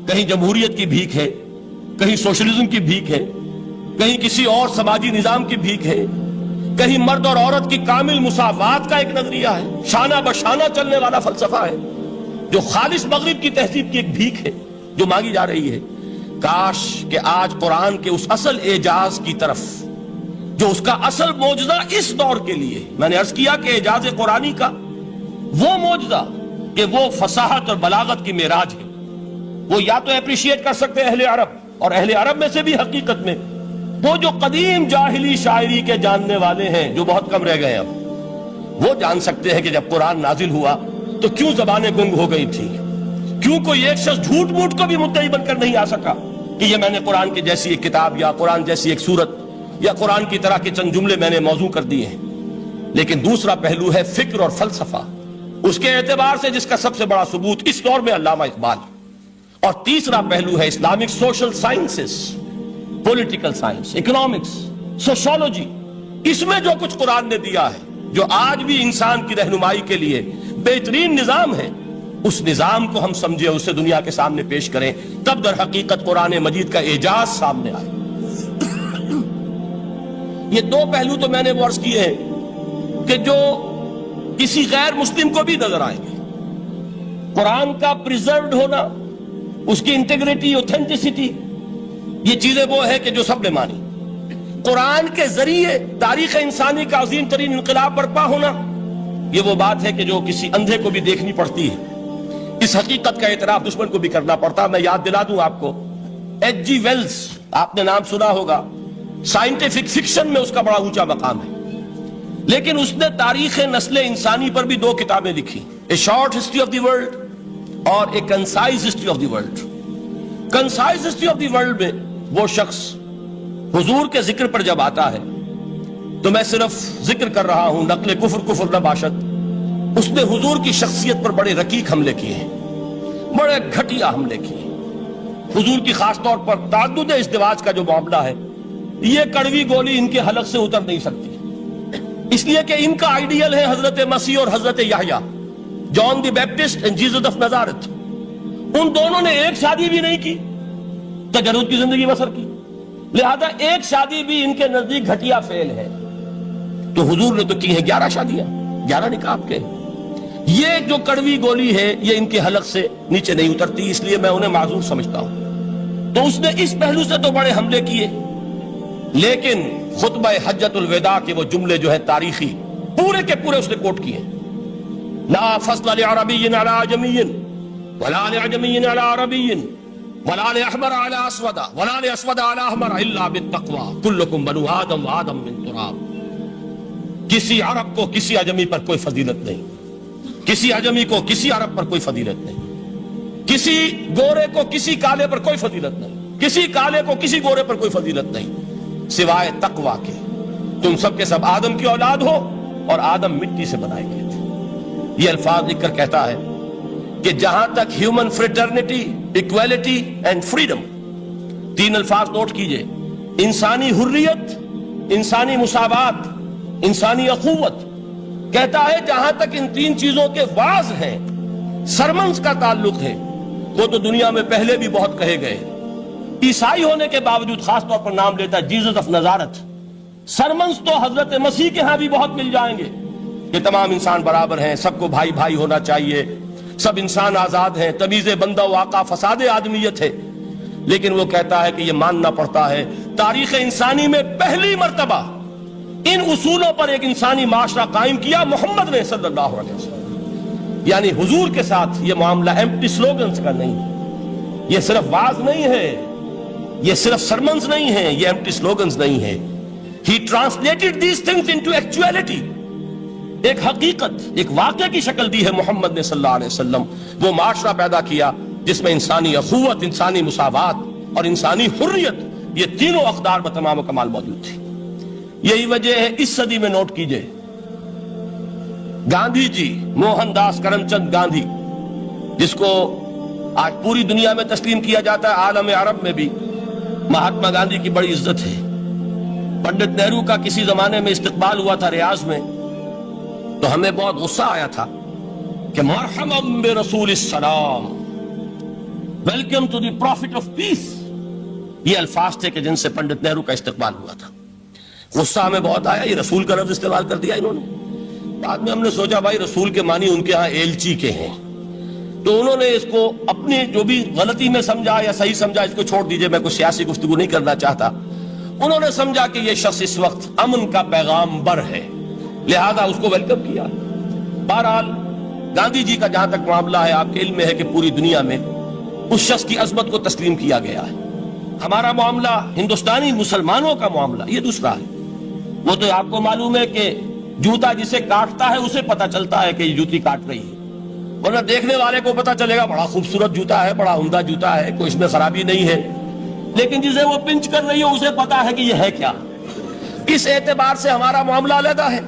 کہیں جمہوریت کی بھیک ہے، کہیں سوشلزم کی بھیک ہے، کہیں کسی اور سماجی نظام کی بھیک ہے، کہیں مرد اور عورت کی کامل مساوات کا ایک نظریہ ہے، شانہ بشانہ چلنے والا فلسفہ ہے، جو خالص مغرب کی تہذیب کی ایک بھیک ہے جو مانگی جا رہی ہے. کاش کہ آج قرآن کے اس اصل اعجاز کی طرف، جو اس کا اصل معجزہ اس دور کے لیے، میں نے عرض کیا کہ اعجاز قرآنی کا وہ معجزہ کہ وہ فصاحت اور بلاغت کی معراج ہے. وہ یا تو اپریشیٹ کر سکتے اہل عرب، اور اہل عرب میں سے بھی حقیقت میں وہ جو قدیم جاہلی شاعری کے جاننے والے ہیں جو بہت کم رہ گئے اب، وہ جان سکتے ہیں کہ جب قرآن نازل ہوا تو کیوں زبانیں گنگ ہو گئی تھی، کیوں کوئی ایک شخص جھوٹ موٹ کو بھی مدعی بن کر نہیں آ سکا کہ یہ میں نے قرآن کی جیسی ایک کتاب یا قرآن جیسی ایک سورت یا قرآن کی طرح کے چند جملے میں نے موضوع کر دیے ہیں. لیکن دوسرا پہلو ہے فکر اور فلسفہ، اس کے اعتبار سے جس کا سب سے بڑا ثبوت اس دور میں علامہ اقبال. اور تیسرا پہلو ہے Islamic social sciences, political science, economics, sociology. اس میں جو کچھ قرآن نے دیا ہے، جو آج بھی انسان کی رہنمائی کے لیے بہترین نظام ہے، اس نظام کو ہم سمجھے، اسے دنیا کے سامنے پیش کریں، تب در حقیقت قرآن مجید کا اعجاز سامنے آئے. یہ دو پہلو تو میں نے وہ عرض کیے ہیں کہ جو کسی غیر مسلم کو بھی نظر آئیں گے. قرآن کا پریزروڈ ہونا، اس کی انٹیگریٹی، اوتھینٹسٹی، یہ چیزیں وہ ہے کہ جو سب نے مانی. قرآن کے ذریعے تاریخ انسانی کا عظیم ترین انقلاب برپا ہونا، یہ وہ بات ہے کہ جو کسی اندھے کو بھی دیکھنی پڑتی ہے. اس حقیقت کا اعتراف دشمن کو بھی کرنا پڑتا. میں یاد دلا دوں آپ کو، ایچ جی ویلز، آپ نے نام سنا ہوگا، سائنٹیفک فکشن میں اس کا بڑا اونچا مقام ہے، لیکن اس نے تاریخ نسل انسانی پر بھی دو کتابیں لکھی، a short history of the world اور a concise history of the world. Concise history of the world میں وہ شخص حضور کے ذکر پر جب آتا ہے تو میں صرف ذکر کر رہا ہوں، نقل کفر نہ باشد، اس نے حضور کی شخصیت پر بڑے رقیق حملے کیے ہیں، بڑے گھٹیا حملے کیے. حضور کی خاص طور پر تعدد ازدواج کا جو معاملہ ہے، یہ کڑوی گولی ان کے حلق سے اتر نہیں سکتی، اس لیے کہ ان کا آئیڈیل ہے حضرت مسیح اور حضرت یحییٰ، جان دی بیپٹسٹ اینڈ جیسس آف نزارت. ان دونوں نے ایک شادی بھی نہیں کی، تجرد کی زندگی بسر کی، لہذا ایک شادی بھی ان کے نزدیک گھٹیا فعل ہے. تو حضور نے تو کی ہیں 11 شادیاں، 11 نکاح کے. یہ جو کڑوی گولی ہے یہ ان کے حلق سے نیچے نہیں اترتی، اس لیے میں انہیں معذور سمجھتا ہوں. تو اس نے اس پہلو سے تو بڑے حملے کیے، لیکن خطبہ حجۃ الوداع کے وہ جملے جو ہے تاریخی، پورے کے پورے اس نے کوٹ کیے. لا فضل لعربی علی عجمی ولا لعجمی علی عربی ولا لأحمر علی اسود ولا لأسود علی احمر الا بالتقوی کلکم بنو آدم وآدم من تراب. کسی عرب کو کسی عجمی پر کوئی فضیلت نہیں، کسی عجمی کو کسی عرب پر کوئی فضیلت نہیں، کسی گورے کو کسی کالے پر کوئی فضیلت نہیں، کسی کالے کو کسی گورے پر کوئی فضیلت نہیں سوائے تقوی کے. تم سب کے سب آدم کی اولاد ہو اور آدم مٹی سے بنائے گئے تھے. یہ الفاظ لکھ کر کہتا ہے کہ جہاں تک human fraternity, equality and freedom, 3 الفاظ نوٹ کیجئے، انسانی حریت، انسانی مساوات، انسانی اخوت. کہتا ہے جہاں تک ان 3 چیزوں کے واز ہیں، سرمنز کا تعلق ہے، وہ تو دنیا میں پہلے بھی بہت کہے گئے. عیسائی ہونے کے باوجود خاص طور پر نام لیتا ہے جیسس آف نزارت. سرمنز تو حضرت مسیح کے ہاں بھی بہت مل جائیں گے کہ تمام انسان برابر ہیں، سب کو بھائی بھائی ہونا چاہیے، سب انسان آزاد ہیں، تمیز بندہ و آقا فساد آدمیت ہے. لیکن وہ کہتا ہے کہ یہ ماننا پڑتا ہے تاریخ انسانی میں پہلی مرتبہ ان اصولوں پر ایک انسانی معاشرہ قائم کیا محمد نے صلی اللہ علیہ وسلم. یعنی حضور کے ساتھ یہ معاملہ ایمپٹی سلوگنز کا نہیں ہے، یہ صرف واز نہیں ہے، یہ صرف سرمنز نہیں ہیں، یہ ایمپٹی سلوگنز نہیں ہے. He translated these things into actuality. ایک حقیقت، ایک واقعہ کی شکل دی ہے محمد نے صلی اللہ علیہ وسلم. وہ معاشرہ پیدا کیا جس میں انسانی اخوت، انسانی مساوات اور انسانی حریت، یہ تینوں اقدار بتمام و کمال موجود تھی. یہی وجہ ہے اس صدی میں نوٹ کیجئے، گاندھی جی، موہن داس کرم چند گاندھی، جس کو آج پوری دنیا میں تسلیم کیا جاتا ہے، عالم عرب میں بھی مہاتما گاندھی کی بڑی عزت ہے. پنڈت نہرو کا کسی زمانے میں استقبال ہوا تھا ریاض میں، تو ہمیں بہت غصہ آیا تھا کہ مرحبا برسول السلام، welcome to the prophet of peace. یہ الفاظ تھے کہ جن سے پنڈت نہرو کا استقبال ہوا تھا. غصہ ہمیں بہت آیا، یہ رسول کا لفظ استعمال کر دیا انہوں نے. بعد میں ہم نے سوچا بھائی رسول کے معنی ان کے ہاں ایلچی کے ہیں، تو انہوں نے اس کو اپنی جو بھی غلطی میں سمجھا یا صحیح سمجھا، اس کو چھوڑ دیجئے، میں کوئی سیاسی گفتگو نہیں کرنا چاہتا. انہوں نے سمجھا کہ یہ شخص اس وقت امن کا پیغام بر ہے، لہذا اس کو ویلکم کیا. بہرحال گاندھی جی کا جہاں تک معاملہ ہے، آپ کے علم میں ہے کہ پوری دنیا میں اس شخص کی عظمت کو تسلیم کیا گیا ہے۔ ہمارا معاملہ، ہندوستانی مسلمانوں کا معاملہ، یہ دوسرا ہے۔ وہ تو آپ کو معلوم ہے کہ جوتا جسے کاٹتا ہے اسے پتا چلتا ہے کہ یہ جوتی کاٹ رہی ہے، ورنہ دیکھنے والے کو پتا چلے گا بڑا خوبصورت جوتا ہے، بڑا عمدہ جوتا ہے، کوئی اس میں خرابی نہیں ہے، لیکن جسے وہ پنچ کر رہی ہے اسے پتا ہے کہ یہ ہے کیا۔ اس اعتبار سے ہمارا معاملہ علیحدہ ہے،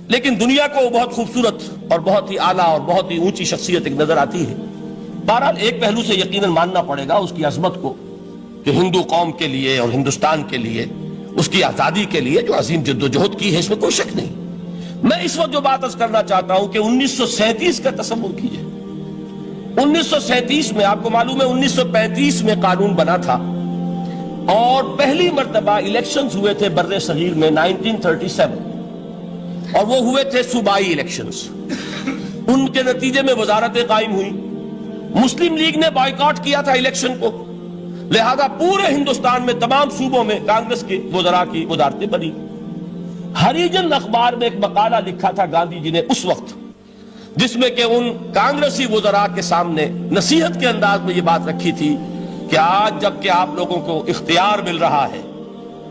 لیکن دنیا کو وہ بہت خوبصورت اور بہت ہی اعلیٰ اور بہت ہی اونچی شخصیت ایک نظر آتی ہے۔ بہرحال ایک پہلو سے یقیناً ماننا پڑے گا اس کی عظمت کو، کہ ہندو قوم کے لیے اور ہندوستان کے لیے، اس کی آزادی کے لیے جو عظیم جدوجہد کی ہے، اس میں کوئی شک نہیں۔ میں اس وقت جو بات عرض کرنا چاہتا ہوں کہ 1937 کا تصور کیجئے۔ 1937 میں آپ کو معلوم ہے 1935 میں قانون بنا تھا، اور پہلی مرتبہ الیکشنز ہوئے تھے بر صغیر میں 1937، اور وہ ہوئے تھے صوبائی الیکشنز۔ ان کے نتیجے میں وزارتیں قائم ہوئی، مسلم لیگ نے بائیکاٹ کیا تھا الیکشن کو، لہذا پورے ہندوستان میں تمام صوبوں میں کانگریس کے وزراء کی وزارتیں بنی۔ ہریجن اخبار میں ایک مقالہ لکھا تھا گاندھی جی نے اس وقت، جس میں کہ ان کانگریسی وزراء کے سامنے نصیحت کے انداز میں یہ بات رکھی تھی کہ آج جب کہ آپ لوگوں کو اختیار مل رہا ہے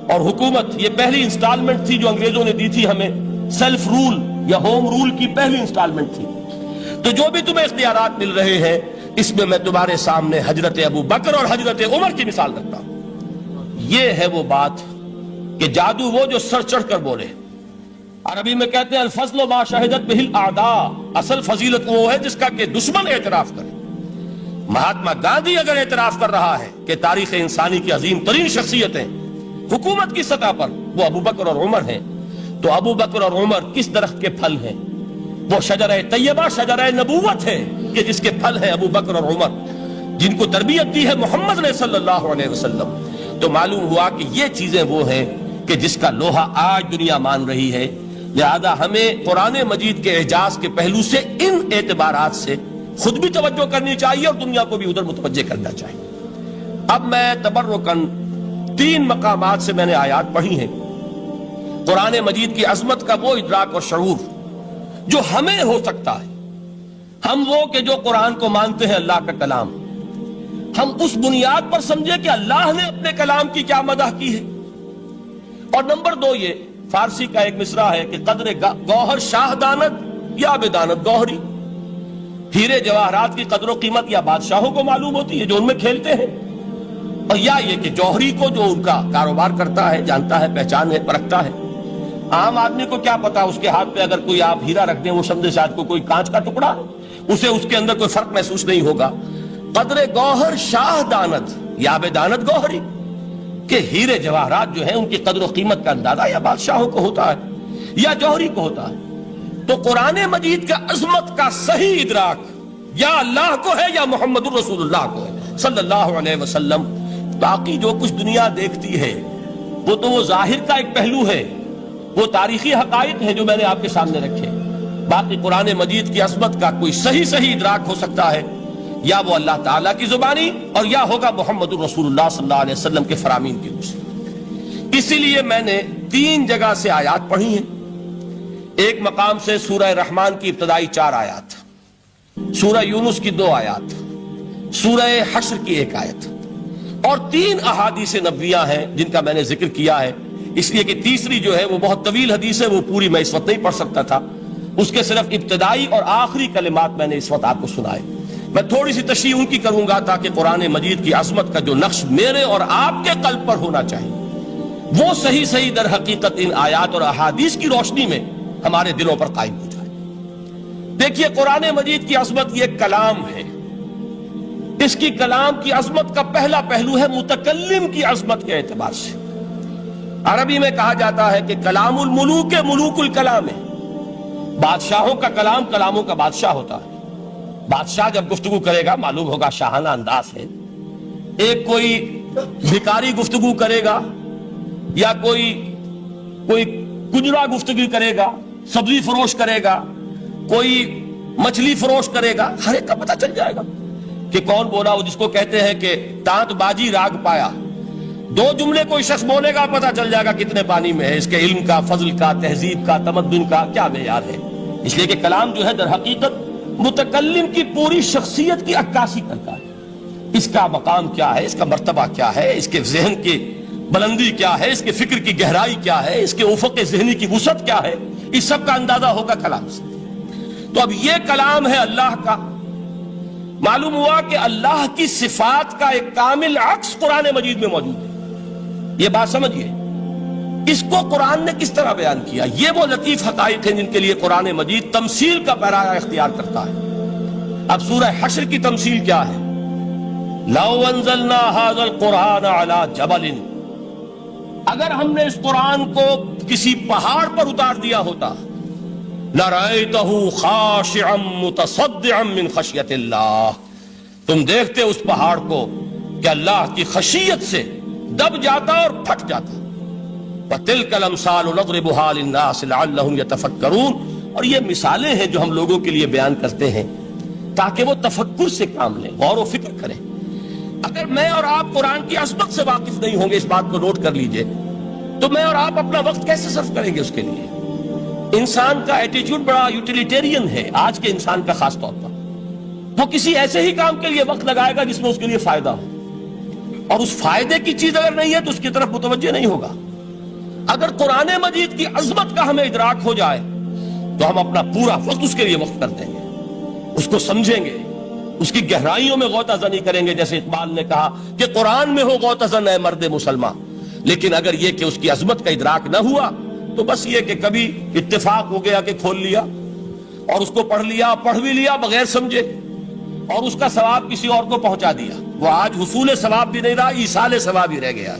اور حکومت، یہ پہلی انسٹالمنٹ تھی جو انگریزوں نے دی تھی ہمیں، سیلف رول یا ہوم رول کی پہلی انسٹالمنٹ تھی، تو جو بھی تمہیں اختیارات مل رہے ہیں اس میں میں تمہارے سامنے حضرت ابو بکر اور حضرت عمر کی مثال رکھتا ہوں۔ یہ ہے وہ بات کہ جادو وہ جو سر چڑھ کر بولے۔ عربی میں کہتے ہیں الفضل ما شہدت بہ الاعداء، اصل فضیلت وہ ہے جس کا کہ دشمن اعتراف کرے۔ مہاتما گاندھی اگر اعتراف کر رہا ہے کہ تاریخ انسانی کی عظیم ترین شخصیتیں حکومت کی سطح پر وہ ابو بکر اور عمر ہیں، تو ابو بکر اور عمر کس درخت کے پھل ہیں؟ وہ شجرہ طیبہ، شجرہ نبوت ہے کہ جس کے پھل ہیں ابو بکر اور عمر، جن کو تربیت دی ہے محمد نے صلی اللہ علیہ وسلم۔ تو معلوم ہوا کہ یہ چیزیں وہ ہیں کہ جس کا لوہا آج دنیا مان رہی ہے، لہذا ہمیں قرآن مجید کے اعجاز کے پہلو سے ان اعتبارات سے خود بھی توجہ کرنی چاہیے اور دنیا کو بھی ادھر متوجہ کرنا چاہیے۔ اب میں تبرکاً 3 مقامات سے میں نے آیات پڑھی ہیں، قرآن مجید کی عظمت کا وہ ادراک اور شعور جو ہمیں ہو سکتا ہے، ہم وہ کہ جو قرآن کو مانتے ہیں اللہ کا کلام، ہم اس بنیاد پر سمجھے کہ اللہ نے اپنے کلام کی کیا مدح کی ہے۔ اور نمبر 2 یہ فارسی کا ایک مصرع ہے کہ قدر گوہر شاہ دانت یا بدانت گوہری، ہیرے جواہرات کی قدر و قیمت یا بادشاہوں کو معلوم ہوتی ہے جو ان میں کھیلتے ہیں، اور یا یہ کہ جوہری کو جو ان کا کاروبار کرتا ہے، جانتا ہے، پہچان ہے، پرکھتا ہے۔ عام آدمی کو کیا پتا اس کے ہاتھ پہ اگر کوئی آپ ہیرا رکھ دیں، وہ سمجھے شاید کوئی کانچ کا ٹکڑا، اسے اس کے اندر کوئی فرق محسوس نہیں ہوگا۔ قدر گوہر شاہ دانت یا بدانت گوہری، کہ ہیرے جواہرات جو ہیں ان کی قدر و قیمت کا اندازہ یا بادشاہوں کو ہوتا ہے یا جوہری کو ہوتا ہے۔ تو قرآن مجید کا عظمت کا صحیح ادراک یا اللہ کو ہے یا محمد الرسول اللہ کو ہے صلی اللہ علیہ وسلم۔ باقی جو کچھ دنیا دیکھتی ہے وہ تو وہ ظاہر کا ایک پہلو ہے، وہ تاریخی حقائق ہیں جو میں نے آپ کے سامنے رکھے۔ باقی قرآن مجید کی عظمت کا کوئی صحیح ادراک ہو سکتا ہے یا وہ اللہ تعالیٰ کی زبانی اور یا ہوگا محمد الرسول اللہ صلی اللہ علیہ وسلم کے فرامین کی روح سے۔ اسی لیے میں نے 3 جگہ سے آیات پڑھی ہیں۔ ایک مقام سے سورہ رحمان کی ابتدائی 4 آیات، سورہ یونس کی 2 آیات، سورہ حشر کی 1 آیت، اور 3 احادیث نبویہ ہیں جن کا میں نے ذکر کیا ہے، اس لیے کہ تیسری جو ہے وہ بہت طویل حدیث ہے، وہ پوری میں اس وقت نہیں پڑھ سکتا تھا، اس کے صرف ابتدائی اور آخری کلمات میں نے اس وقت آپ کو سنائے۔ میں تھوڑی سی تشریح ان کی کروں گا تاکہ قرآن مجید کی عظمت کا جو نقش میرے اور آپ کے قلب پر ہونا چاہیے وہ صحیح در حقیقت ان آیات اور احادیث کی روشنی میں ہمارے دلوں پر قائم ہو جائے۔ دیکھیے قرآن مجید کی عظمت یہ کلام ہے، اس کی کلام کی عظمت کا پہلا پہلو ہے متکلم کی عظمت کے اعتبار سے۔ عربی میں کہا جاتا ہے کہ کلام الملوک ملوک الکلام ہے، بادشاہوں کا کلام کلاموں کا بادشاہ ہوتا ہے۔ بادشاہ جب گفتگو کرے گا معلوم ہوگا شاہانہ انداز ہے، ایک کوئی بھکاری گفتگو کرے گا یا کوئی گجرا گفتگو کرے گا، سبزی فروش کرے گا، کوئی مچھلی فروش کرے گا، ہر ایک کا پتہ چل جائے گا کہ کون بولا، وہ جس کو کہتے ہیں کہ تانت بازی راگ پایا۔ 2 جملے کوئی شخص بولے گا پتہ چل جائے گا کتنے پانی میں ہے، اس کے علم کا، فضل کا، تہذیب کا، تمدن کا کیا معیار ہے۔ اس لیے کہ کلام جو ہے در حقیقت متکلم کی پوری شخصیت کی عکاسی کرتا ہے. اس کا مقام کیا ہے، اس کا مرتبہ کیا ہے، اس کے ذہن کی بلندی کیا ہے، اس کے فکر کی گہرائی کیا ہے، اس کے افق ذہنی کی وسعت کیا ہے، اس سب کا اندازہ ہوگا کلام سے. تو اب یہ کلام ہے اللہ کا. معلوم ہوا کہ اللہ کی صفات کا ایک کامل عکس قرآن مجید میں موجود ہے. یہ بات سمجھیے. اس کو قرآن نے کس طرح بیان کیا؟ یہ وہ لطیف حقائق ہیں جن کے لیے قرآن مجید تمثیل کا پیرایا اختیار کرتا ہے. اب سورہ حشر کی تمثیل کیا ہے؟ لو انزلنا هذا القرآن على جبل، اگر ہم نے اس قرآن کو کسی پہاڑ پر اتار دیا ہوتا، لرأيته خاشعا متصدعا من خشیت اللہ، تم دیکھتے اس پہاڑ کو کہ اللہ کی خشیت سے دب جاتا اور پھٹ جاتا. وَتِلْكَ الْأَمْثَالُ نَضْرِبُهَا لِلنَّاسِ لَعَلَّهُمْ يَتَفَكَّرُونَ. اور یہ مثالیں ہیں جو ہم لوگوں کے لیے بیان کرتے ہیں تاکہ وہ تفکر سے کام لیں، غور و فکر کریں. اگر میں اور آپ قرآن کی عظمت سے واقف نہیں ہوں گے، اس بات کو نوٹ کر لیجئے، تو میں اور آپ اپنا وقت کیسے صرف کریں گے اس کے لیے؟ انسان کا ایٹیٹیوڈ بڑا یوٹیلیٹیرین ہے آج کے انسان کا خاص طور پر. وہ کسی ایسے ہی کام کے لیے وقت لگائے گا جس میں اس کے لیے فائدہ ہو، اور اس فائدے کی چیز اگر نہیں ہے تو اس کی طرف متوجہ نہیں ہوگا. اگر قرآن مجید کی عظمت کا ہمیں ادراک ہو جائے تو ہم اپنا پورا وقت اس کے لیے وقف کر دیں گے، اس کو سمجھیں گے، اس کی گہرائیوں میں غوطہ زنی کریں گے. جیسے اقبال نے کہا کہ قرآن میں ہو غوطہ زن اے مرد مسلمان. لیکن اگر یہ کہ اس کی عظمت کا ادراک نہ ہوا تو بس یہ کہ کبھی اتفاق ہو گیا کہ کھول لیا اور اس کو پڑھ لیا، پڑھ بھی لیا بغیر سمجھے، اور اس کا ثواب کسی اور کو پہنچا دیا. وہ آج حصول ثواب بھی نہیں رہا، ایصال ثواب ہی رہ گیا.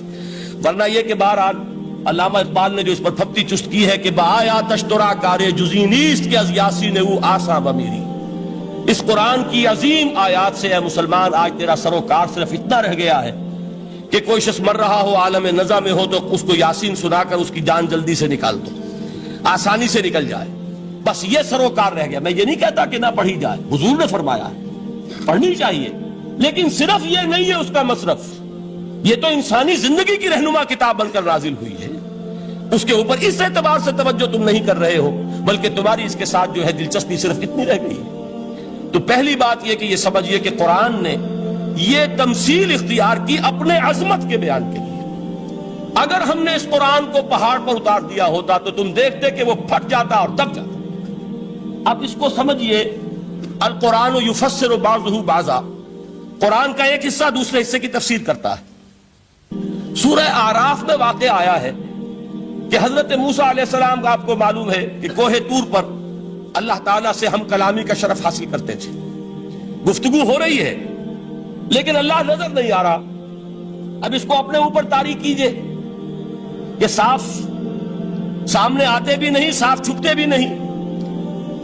ورنہ یہ کہ بہرحال علامہ اقبال نے جو اس پر پھپتی چست کی ہے کہ بآیا تشترا کارے جزی نیست کہ از یاسین او آساں بمیری. اس قرآن کی عظیم آیات سے اے مسلمان آج تیرا سروکار صرف اتنا رہ گیا ہے کہ کوئی شخص مر رہا ہو، عالم نزا میں ہو، تو اس کو یاسین سنا کر اس کی جان جلدی سے نکال دو، آسانی سے نکل جائے. بس یہ سروکار رہ گیا. میں یہ نہیں کہتا کہ نہ پڑھی جائے، حضور نے فرمایا ہے پڑھنی چاہیے، لیکن صرف یہ نہیں ہے اس کا مصرف. یہ تو انسانی زندگی کی رہنما کتاب بن کر نازل ہوئی ہے. اس کے اوپر اس اعتبار سے توجہ تم نہیں کر رہے ہو، بلکہ تمہاری اس کے ساتھ جو ہے دلچسپی صرف اتنی رہ گئی ہے. تو پہلی بات یہ کہ یہ سمجھیے کہ قرآن نے یہ تمثیل اختیار کی اپنے عظمت کے بیان کے لیے. اگر ہم نے اس قرآن کو پہاڑ پر اتار دیا ہوتا تو تم دیکھتے کہ وہ پھٹ جاتا اور دب جاتا. اب اس کو سمجھیے، القرآن یفسر بعضہ بعضا، قرآن کا ایک حصہ دوسرے حصے کی تفسیر کرتا ہے. سورہ اعراف میں واقع آیا ہے کہ حضرت موسیٰ علیہ السلام کا آپ کو معلوم ہے کہ کوہ طور پر اللہ تعالیٰ سے ہم کلامی کا شرف حاصل کرتے تھے. گفتگو ہو رہی ہے لیکن اللہ نظر نہیں آ رہا. اب اس کو اپنے اوپر طاری کیجئے کہ صاف سامنے آتے بھی نہیں، صاف چھپتے بھی نہیں.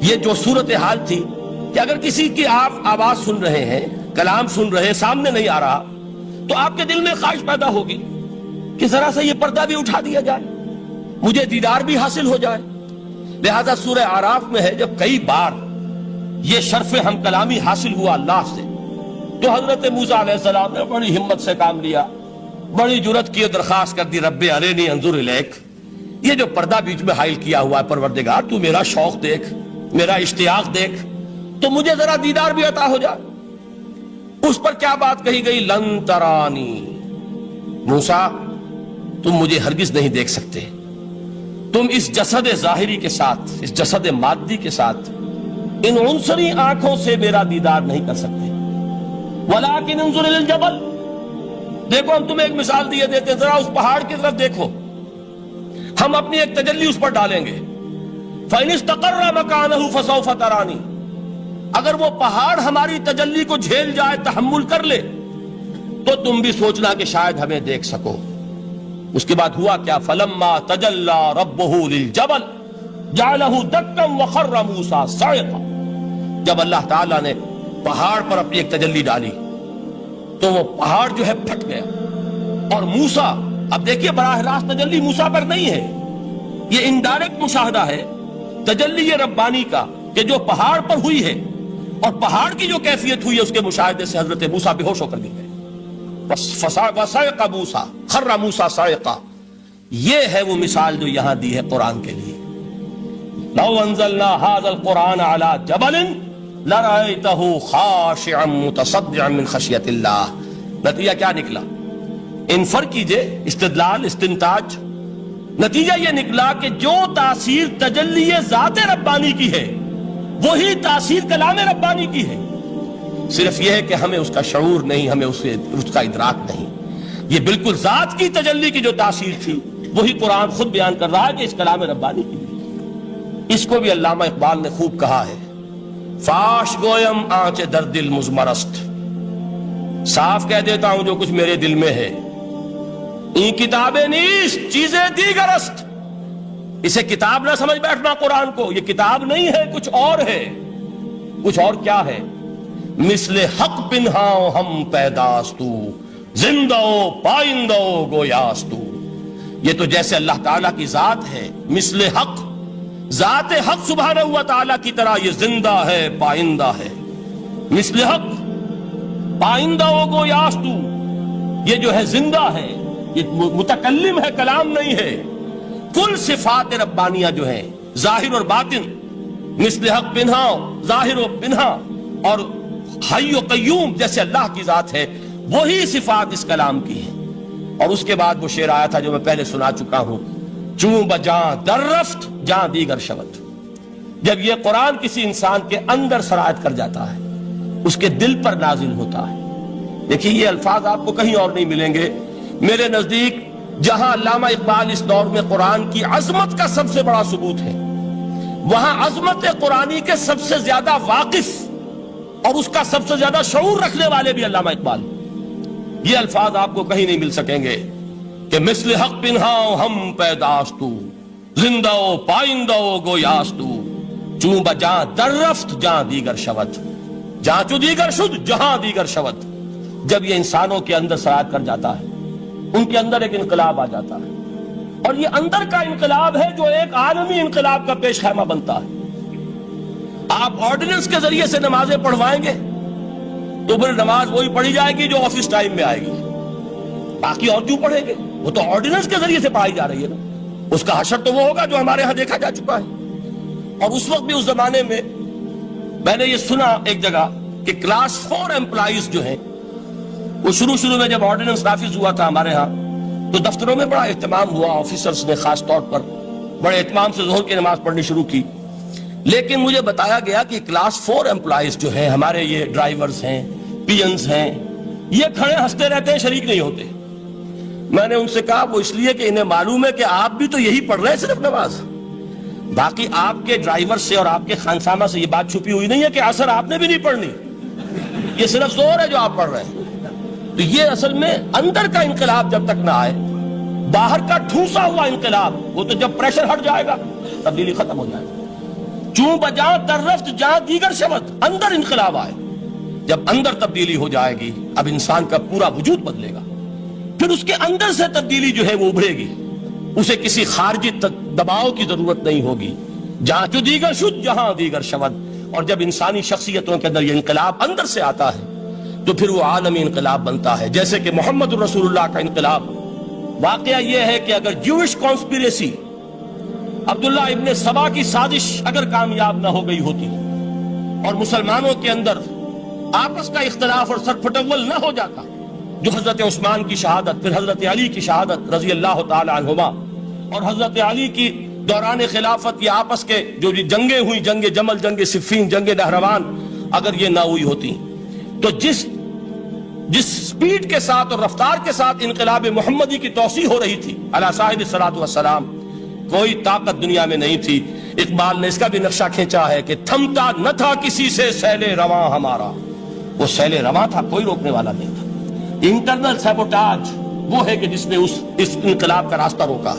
یہ جو صورتحال تھی کہ اگر کسی کی آپ آواز سن رہے ہیں، کلام سن رہے ہیں، سامنے نہیں آ رہا، تو آپ کے دل میں خواہش پیدا ہوگی کہ ذرا سا یہ پردہ بھی اٹھا دیا جائے، مجھے دیدار بھی حاصل ہو جائے. لہذا سورہ اعراف میں ہے جب کئی بار یہ شرف ہم کلامی حاصل ہوا اللہ سے، تو حضرت موسیٰ علیہ السلام نے بڑی ہمت سے کام لیا، بڑی جرت کی، درخواست کر دی رب ارنی انظر الیک. یہ جو پردہ بیچ میں حائل کیا ہوا ہے پروردگار، تو میرا شوق دیکھ، میرا اشتیاق دیکھ، تو مجھے ذرا دیدار بھی عطا ہو جائے. اس پر کیا بات کہی گئی؟ لن ترانی، موسیٰ تم مجھے ہرگز نہیں دیکھ سکتے، تم اس جسد ظاہری کے ساتھ، اس جسد مادی کے ساتھ، ان عنصری آنکھوں سے میرا دیدار نہیں کر سکتے. ولیکن انظر الی الجبل، دیکھو ہم تمہیں ایک مثال دیے دیتے، ذرا اس پہاڑ کی طرف دیکھو، ہم اپنی ایک تجلی اس پر ڈالیں گے. فإن استقر مکانہ فسوف ترانی، اگر وہ پہاڑ ہماری تجلی کو جھیل جائے، تحمل کر لے، تو تم بھی سوچنا کہ شاید ہمیں دیکھ سکو. اس کے بعد ہوا کیا؟ فلما تجلی ربہ للجبل جعلہ دکا وخر موسیٰ صعقا. جب اللہ تعالیٰ نے پہاڑ پر اپنی ایک تجلی ڈالی تو وہ پہاڑ جو ہے پھٹ گیا. اور موسیٰ، اب دیکھیے براہ راست تجلی موسیٰ پر نہیں ہے، یہ انڈائریکٹ مشاہدہ ہے تجلی ربانی کا کہ جو پہاڑ پر ہوئی ہے، اور پہاڑ کی جو کیفیت ہوئی ہے اس کے مشاہدے سے حضرت موسیٰ بے ہوش ہو کر گر گئے. وَصَعِقَ مُوسَىٰ خَرَّ مُوسَىٰ صَعِقًا. یہ ہے وہ مثال جو یہاں دی ہے قرآن کے لیے. لَوْ أَنزَلْنَا هَذَا الْقُرْآنَ عَلَىٰ جَبَلٍ لرأيته خاشعا متصدعا من خشیت اللہ. نتیجہ کیا نکلا؟ انفر کیجئے، استدلال، استنتاج. نتیجہ یہ نکلا کہ جو تاثیر تجلی ذات ربانی کی ہے وہی تاثیر کلام ربانی کی ہے. صرف یہ ہے کہ ہمیں اس کا شعور نہیں، ہمیں اس کا ادراک نہیں. یہ بالکل ذات کی تجلی کی جو تاثیر تھی وہی قرآن خود بیان کر رہا ہے کہ اس کلام ربانی کی. اس کو بھی علامہ اقبال نے خوب کہا ہے، فاش گویم آنچ در دل مزمرست. صاف کہہ دیتا ہوں جو کچھ میرے دل میں ہے. این کتابیں نیست چیزیں دیگر است. اسے کتاب نہ سمجھ بیٹھنا قرآن کو، یہ کتاب نہیں ہے، کچھ اور ہے. کچھ اور کیا ہے؟ مثل حق پنہاؤ ہم پیداستو زندہ پائندہ گویاستو. یہ تو جیسے اللہ تعالیٰ کی ذات ہے، مثل حق، ذات حق سبحانہ و تعالیٰ کی طرح یہ زندہ ہے، پائندہ ہے. مثل حق، پائندہ گویاستو، یہ جو ہے زندہ ہے، یہ متکلم ہے، کلام نہیں ہے. کل صفات ربانیہ جو ہیں ظاہر اور باطن، مثل حق پنہاؤ، ظاہر و پنہا، اور حی و قیوم جیسے اللہ کی ذات ہے، وہی صفات اس کلام کی ہیں. اور اس کے بعد وہ شعر آیا تھا جو میں پہلے سنا چکا ہوں، چون بجاں در رفت جاں دیگر شود. جب یہ قرآن کسی انسان کے اندر سرایت کر جاتا ہے، اس کے دل پر نازل ہوتا ہے. دیکھیے یہ الفاظ آپ کو کہیں اور نہیں ملیں گے. میرے نزدیک جہاں علامہ اقبال اس دور میں قرآن کی عظمت کا سب سے بڑا ثبوت ہے، وہاں عظمت قرآنی کے سب سے زیادہ واقف اور اس کا سب سے زیادہ شعور رکھنے والے بھی علامہ اقبال. یہ الفاظ آپ کو کہیں نہیں مل سکیں گے کہ مثل حق پنہاؤ ہم پیداستو زندہ پائندہ گویاستو چون بجاں در رفت جہاں دیگر شود. جہاں چو دیگر شد جہاں دیگر شود. جب یہ انسانوں کے اندر سرایت کر جاتا ہے، ان کے اندر ایک انقلاب آ جاتا ہے، اور یہ اندر کا انقلاب ہے جو ایک عالمی انقلاب کا پیش خیمہ بنتا ہے. آپ آرڈیننس کے ذریعے سے نمازیں پڑھوائیں گے تو پھر نماز وہی پڑھی جائے گی جو آفس ٹائم میں آئے گی. باقی اور کیوں پڑھیں گے؟ وہ تو آرڈیننس کے ذریعے سے پڑھائی جا رہی ہے نا. اس کا حشر تو وہ ہوگا جو ہمارے ہاں دیکھا جا چکا ہے. اور اس وقت بھی اس زمانے میں نے یہ سنا ایک جگہ کہ کلاس 4 امپلائیز جو ہیں، وہ شروع میں جب آرڈیننس نافذ ہوا تھا ہمارے ہاں تو دفتروں میں بڑا اہتمام ہوا. آفیسرز نے خاص طور پر بڑے اہتمام سے ظہر کی نماز پڑھنی شروع کی. لیکن مجھے بتایا گیا کہ کلاس 4 امپلائیز جو ہیں، ہمارے یہ ڈرائیورز ہیں، پینز ہیں، یہ کھڑے ہنستے رہتے ہیں، شریک نہیں ہوتے. میں نے ان سے کہا وہ اس لیے کہ انہیں معلوم ہے کہ آپ بھی تو یہی پڑھ رہے ہیں صرف نماز. باقی آپ کے ڈرائیور سے اور آپ کے خانسامہ سے یہ بات چھپی ہوئی نہیں ہے کہ عصر آپ نے بھی نہیں پڑھنی. یہ صرف زور ہے جو آپ پڑھ رہے ہیں. تو یہ اصل میں اندر کا انقلاب جب تک نہ آئے، باہر کا ٹھوسا ہوا انقلاب، وہ تو جب پریشر ہٹ جائے گا تبدیلی ختم ہو جائے گا. چون بجاں در رفت جہاں دیگر شود، اندر انقلاب آئے. جب اندر تبدیلی ہو جائے گی، اب انسان کا پورا وجود بدلے گا. پھر اس کے اندر سے تبدیلی جو ہے وہ ابھرے گی، اسے کسی خارجی دباؤ کی ضرورت نہیں ہوگی. جہاں جو دیگر شد جہاں دیگر شود. اور جب انسانی شخصیتوں کے اندر یہ انقلاب اندر سے آتا ہے تو پھر وہ عالمی انقلاب بنتا ہے. جیسے کہ محمد رسول اللہ کا انقلاب. واقعہ یہ ہے کہ اگر جوش کانسپیریسی، عبداللہ ابن سبا کی سازش اگر کامیاب نہ ہو گئی ہوتی اور مسلمانوں کے اندر آپس کا اختلاف اور سرپھٹول نہ ہو جاتا، جو حضرت عثمان کی شہادت، پھر حضرت علی کی شہادت رضی اللہ تعالی عنہما، اور حضرت علی کی دوران خلافت یہ آپس کے جو جنگیں ہوئی، جنگ جمل، جنگ صفین، جنگ نہروان، اگر یہ نہ ہوئی ہوتی تو جس سپیڈ کے ساتھ اور رفتار کے ساتھ انقلاب محمدی کی توسیع ہو رہی تھی علی صاحب الصلاۃ والسلام، کوئی طاقت دنیا میں نہیں تھی. اقبال نے اس کا بھی نقشہ کھینچا ہے کہ تھمتا نہ تھا کسی سے سیل رواں ہمارا. وہ سیل رواں تھا، کوئی روکنے والا نہیں تھا. انٹرنل سیبوٹاج وہ ہے کہ جس نے اس انقلاب کا راستہ روکا.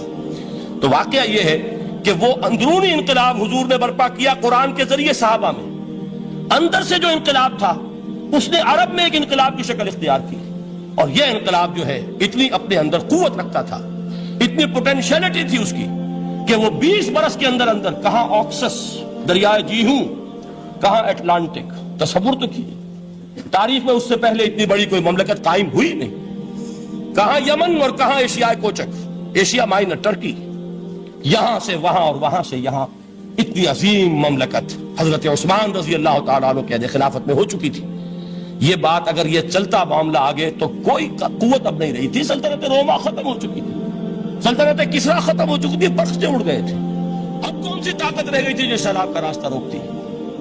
تو واقعہ یہ ہے کہ وہ اندرونی انقلاب حضور نے برپا کیا قرآن کے ذریعے صحابہ میں. اندر سے جو انقلاب تھا اس نے عرب میں ایک انقلاب کی شکل اختیار کی. اور یہ انقلاب جو ہے اتنی اپنے اندر قوت رکھتا تھا، اتنی پوٹینشیلٹی تھی اس کی کہ وہ 20 برس کے اندر کہاں آکسس دریائے جیہوں، کہاں اٹلانٹک. تصور تو کیے، تاریخ میں اس سے پہلے اتنی بڑی کوئی مملکت قائم ہوئی نہیں. کہاں یمن اور کہاں ایشیا کوچک، ایشیا مائنر ٹرکی، یہاں سے وہاں اور وہاں سے یہاں. اتنی عظیم مملکت حضرت عثمان رضی اللہ تعالیٰ عنہ کے خلافت میں ہو چکی تھی. یہ بات اگر یہ چلتا معاملہ آگے تو کوئی قوت اب نہیں رہی تھی. سلطنت روما ختم ہو چکی تھی, سلطنت کسرا ختم ہو چکی تھی, بخشے اڑ گئے تھے. اب کون سی طاقت رہ گئی تھی جو سیلاب کا راستہ روکتی؟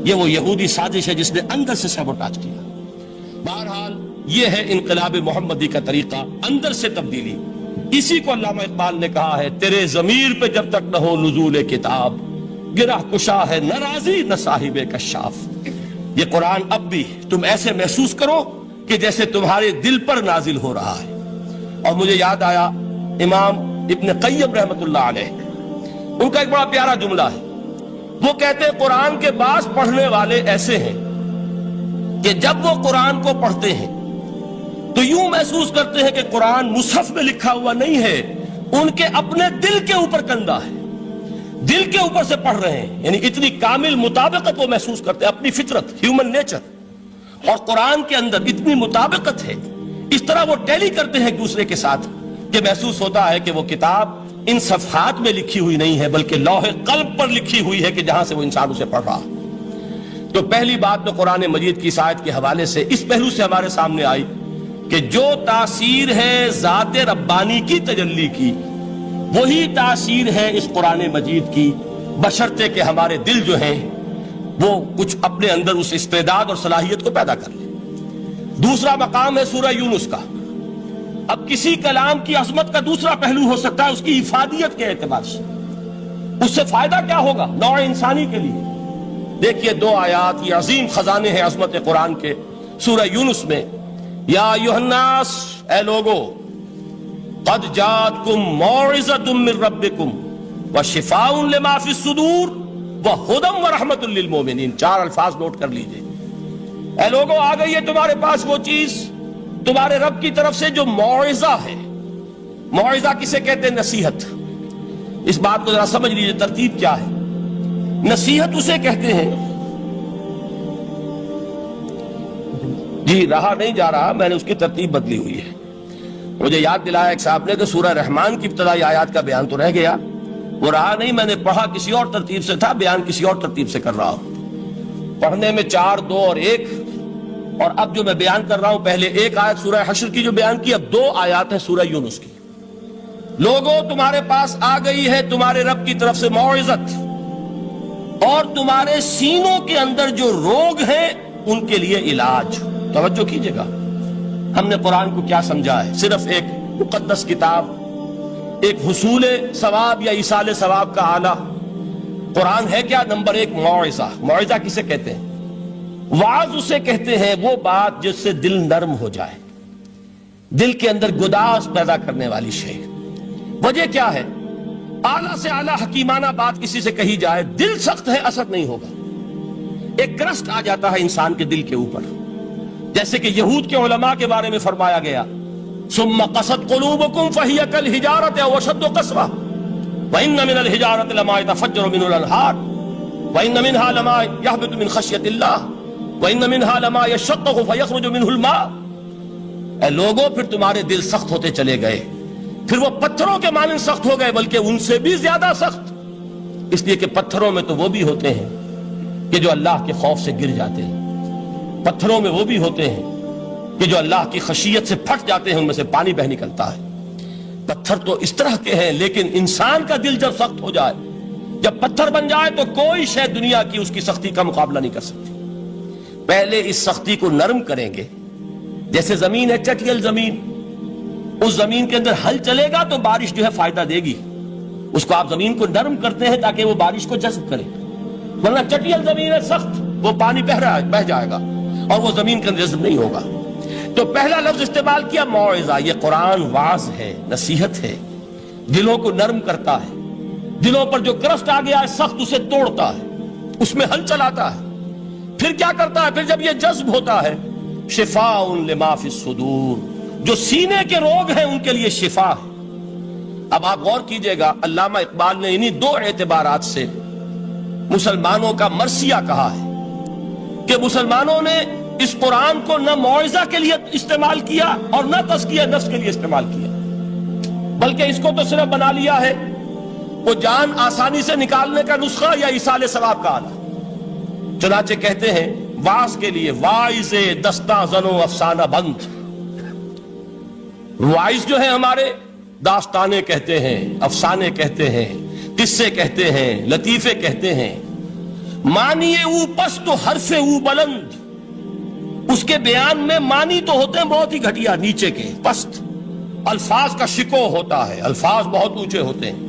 یہ وہ یہودی سازش ہے جس نے اندر سے سیبوٹاج کیا. بہرحال یہ ہے انقلاب محمدی کا طریقہ, اندر سے تبدیلی. اسی کو علامہ اقبال نے کہا ہے, تیرے ضمیر پہ جب تک نہ ہو نزول کتاب, گرہ کشا ہے نہ راضی نہ صاحب کشاف. یہ قرآن اب بھی تم ایسے محسوس کرو کہ جیسے تمہارے دل پر نازل ہو رہا ہے. اور مجھے یاد آیا امام ابن قیم رحمت اللہ علیہ, ان کا ایک بڑا پیارا جملہ ہے. وہ کہتے ہیں قرآن کے بعض پڑھنے والے ایسے ہیں کہ جب وہ قرآن کو پڑھتے ہیں تو یوں محسوس کرتے ہیں کہ قرآن مصحف میں لکھا ہوا نہیں ہے, ان کے اپنے دل کے اوپر کندہ ہے, دل کے اوپر سے پڑھ رہے ہیں. یعنی اتنی کامل مطابقت وہ محسوس کرتے ہیں, اپنی فطرت, ہیومن نیچر اور قرآن کے اندر اتنی مطابقت ہے. اس طرح وہ ٹیلی کرتے ہیں ایک دوسرے کے ساتھ کہ محسوس ہوتا ہے کہ وہ کتاب ان صفحات میں لکھی ہوئی نہیں ہے بلکہ لوح قلب پر لکھی ہوئی ہے کہ جہاں سے وہ انسان اسے پڑھ رہا. تو پہلی بات تو قرآن مجید کی آیت کے حوالے سے اس پہلو سے ہمارے سامنے آئی کہ جو تاثیر ہے ذات ربانی کی تجلی کی, وہی تاثیر ہے اس قرآن مجید کی, بشرطے کہ ہمارے دل جو ہیں وہ کچھ اپنے اندر اس استعداد اور صلاحیت کو پیدا کر لیں. دوسرا مقام ہے سورہ یونس کا. اب کسی کلام کی عظمت کا دوسرا پہلو ہو سکتا ہے اس کی افادیت کے اعتبار سے, اس سے فائدہ کیا ہوگا نوع انسانی کے لیے. دیکھیے دو آیات, یہ عظیم خزانے ہیں عظمت قرآن کے. سورہ یونس میں یا ایھا الناس, اے لوگو, قد جاءتکم موعظۃ من ربکم وشفاء لما فی الصدور وہدی ورحمۃ للمؤمنین. 4 الفاظ نوٹ کر لیجئے. اے لوگو, آ گئی ہے تمہارے پاس وہ چیز تمہارے رب کی طرف سے جو موعظہ ہے. موعظہ کسے کہتے ہیں؟ نصیحت. اس بات کو ذرا سمجھ لیجئے ترتیب کیا ہے. نصیحت اسے کہتے ہیں, جی رہا نہیں جا رہا, میں نے اس کی ترتیب بدلی ہوئی ہے. مجھے یاد دلایا ایک صاحب نے کہ سورہ رحمان کی ابتدائی آیات کا بیان تو رہ گیا, وہ رہا نہیں, میں نے پڑھا کسی اور ترتیب سے تھا, بیان کسی اور ترتیب سے کر رہا ہوں. پڑھنے میں 4, 2 اور 1, اور اب جو میں بیان کر رہا ہوں پہلے 1 آیت سورہ حشر کی جو بیان کی, اب 2 آیات ہیں سورہ یونس کی. لوگوں تمہارے پاس آ گئی ہے تمہارے رب کی طرف سے موعظت, اور تمہارے سینوں کے اندر جو روگ ہیں ان کے لیے علاج. توجہ کیجئے گا, ہم نے قرآن کو کیا سمجھا ہے؟ صرف ایک مقدس کتاب, ایک حصول ثواب یا ایصال ثواب کا آلہ. قرآن ہے کیا؟ نمبر 1 موعظہ. موعظہ کسے کہتے ہیں؟ وعظ اسے کہتے ہیں وہ بات جس سے دل نرم ہو جائے, دل کے اندر گداز پیدا کرنے والی شے. وجہ کیا ہے؟ اعلیٰ سے اعلیٰ حکیمانہ بات کسی سے کہی جائے, دل سخت ہے, اثر نہیں ہوگا. ایک کرسٹ آ جاتا ہے انسان کے دل کے اوپر, جیسے کہ یہود کے علماء کے بارے میں فرمایا گیا, ثم قست قلوبکم فہی کالحجارۃ او اشد قسوۃ وان من الحجارۃ لما يتفجر منه الانہار وان منها لما يهبط من خشیۃ اللہ وان منها لما يشقق فيخرج منه الماء. اے لوگوں, پھر تمہارے دل سخت ہوتے چلے گئے, پھر وہ پتھروں کے مانند سخت ہو گئے, بلکہ ان سے بھی زیادہ سخت, اس لیے کہ پتھروں میں تو وہ بھی ہوتے ہیں کہ جو اللہ کے خوف سے گر جاتے ہیں, پتھروں میں وہ بھی ہوتے ہیں کہ جو اللہ کی خشیت سے پھٹ جاتے ہیں, ان میں سے پانی بہ نکلتا ہے. پتھر تو اس طرح کے ہیں, لیکن انسان کا دل جب سخت ہو جائے, جب پتھر بن جائے, تو کوئی شے دنیا کی اس کی سختی کا مقابلہ نہیں کر سکتی. پہلے اس سختی کو نرم کریں گے, جیسے زمین ہے چٹیل زمین, اس زمین کے اندر ہل چلے گا تو بارش جو ہے فائدہ دے گی. اس کو آپ زمین کو نرم کرتے ہیں تاکہ وہ بارش کو جذب کرے, ورنہ چٹیل زمین ہے سخت, وہ پانی بہ جائے گا اور وہ زمین کے اندر جذب نہیں ہوگا. تو پہلا لفظ استعمال کیا موعظہ. یہ قرآن واعظ ہے, نصیحت ہے, دلوں کو نرم کرتا ہے, دلوں پر جو کرسٹ آ گیا ہے سخت اسے توڑتا ہے, اس میں ہل چلاتا ہے. پھر کیا کرتا ہے؟ پھر جب یہ جذب ہوتا ہے, شفاء لما فی الصدور, جو سینے کے روگ ہیں ان کے لیے شفا ہے. اب آپ غور کیجئے گا, علامہ اقبال نے انہی 2 اعتبارات سے مسلمانوں کا مرثیہ کہا ہے کہ مسلمانوں نے اس قرآن کو نہ موعظہ کے لیے استعمال کیا اور نہ تزکیہ نفس کے لیے استعمال کیا, بلکہ اس کو تو صرف بنا لیا ہے وہ جان آسانی سے نکالنے کا نسخہ یا ایصال ثواب کا آلہ؟ چنانچہ کہتے ہیں واعظ کے لیے واعظ دستاں زنو افسانہ بند، واعظ جو ہے ہمارے داستانے کہتے ہیں، افسانے کہتے ہیں، قصے کہتے ہیں، لطیفے کہتے ہیں، معنی او پست و حرف او بلند، اس کے بیان میں معنی تو ہوتے ہیں بہت ہی گھٹیا، نیچے کے پست، الفاظ کا شکو ہوتا ہے، الفاظ بہت اونچے ہوتے ہیں۔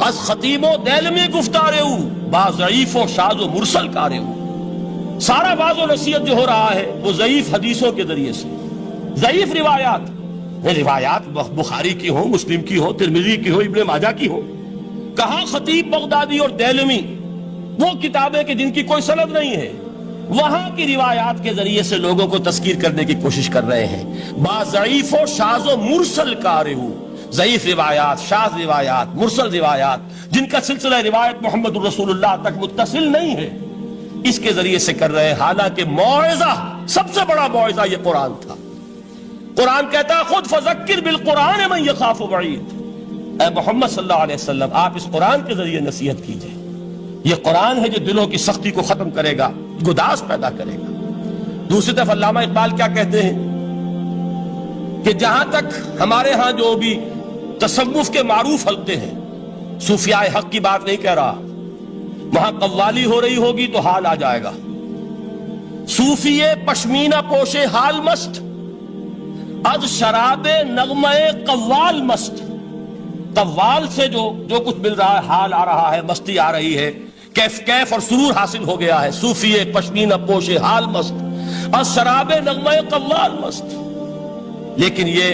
از خطیب و دیلمی گفتارے او با ضعیف و شاذ و مرسل کارے او، سارا باز و نصیحت جو ہو رہا ہے وہ ضعیف حدیثوں کے ذریعے سے، ضعیف روایات، روایات بخاری کی ہو، مسلم کی ہو، ترمذی کی ہو، ابن ماجہ کی ہو۔ کہاں خطیب بغدادی اور دیلمی، وہ کتابیں کہ جن کی کوئی سند نہیں ہے، وہاں کی روایات کے ذریعے سے لوگوں کو تذکیر کرنے کی کوشش کر رہے ہیں۔ با ضعیف و شاذ و مرسل کارے ہو، ضعیف روایات، شاذ روایات، مرسل روایات، جن کا سلسلہ روایت محمد الرسول اللہ تک متصل نہیں ہے، اس کے ذریعے سے کر رہے ہیں۔ حالانکہ موعظہ، سب سے بڑا موعظہ یہ قرآن تھا۔ قرآن کہتا ہے خود فذکر بالقرآن من یخاف وعید، اے محمد صلی اللہ علیہ وسلم آپ اس قرآن کے ذریعے نصیحت کیجئے، یہ قرآن ہے جو دلوں کی سختی کو ختم کرے گا، گداز پیدا کرے گا۔ دوسری طرف علامہ اقبال کیا کہتے ہیں کہ جہاں تک ہمارے ہاں جو بھی تصوف کے معروف حلقے ہیں، صوفیاء حق کی بات نہیں کہہ رہا، وہاں قوالی ہو رہی ہوگی تو حال آ جائے گا۔ صوفی پشمینہ پوشے حال مست، از شراب نغمہ قوال مست، قوال سے جو کچھ مل رہا ہے، حال آ رہا ہے، مستی آ رہی ہے، کیف اور سرور حاصل ہو گیا ہے۔ صوفی پشمینہ پوشے حال مست، از شراب نغمہ قوال مست۔ لیکن یہ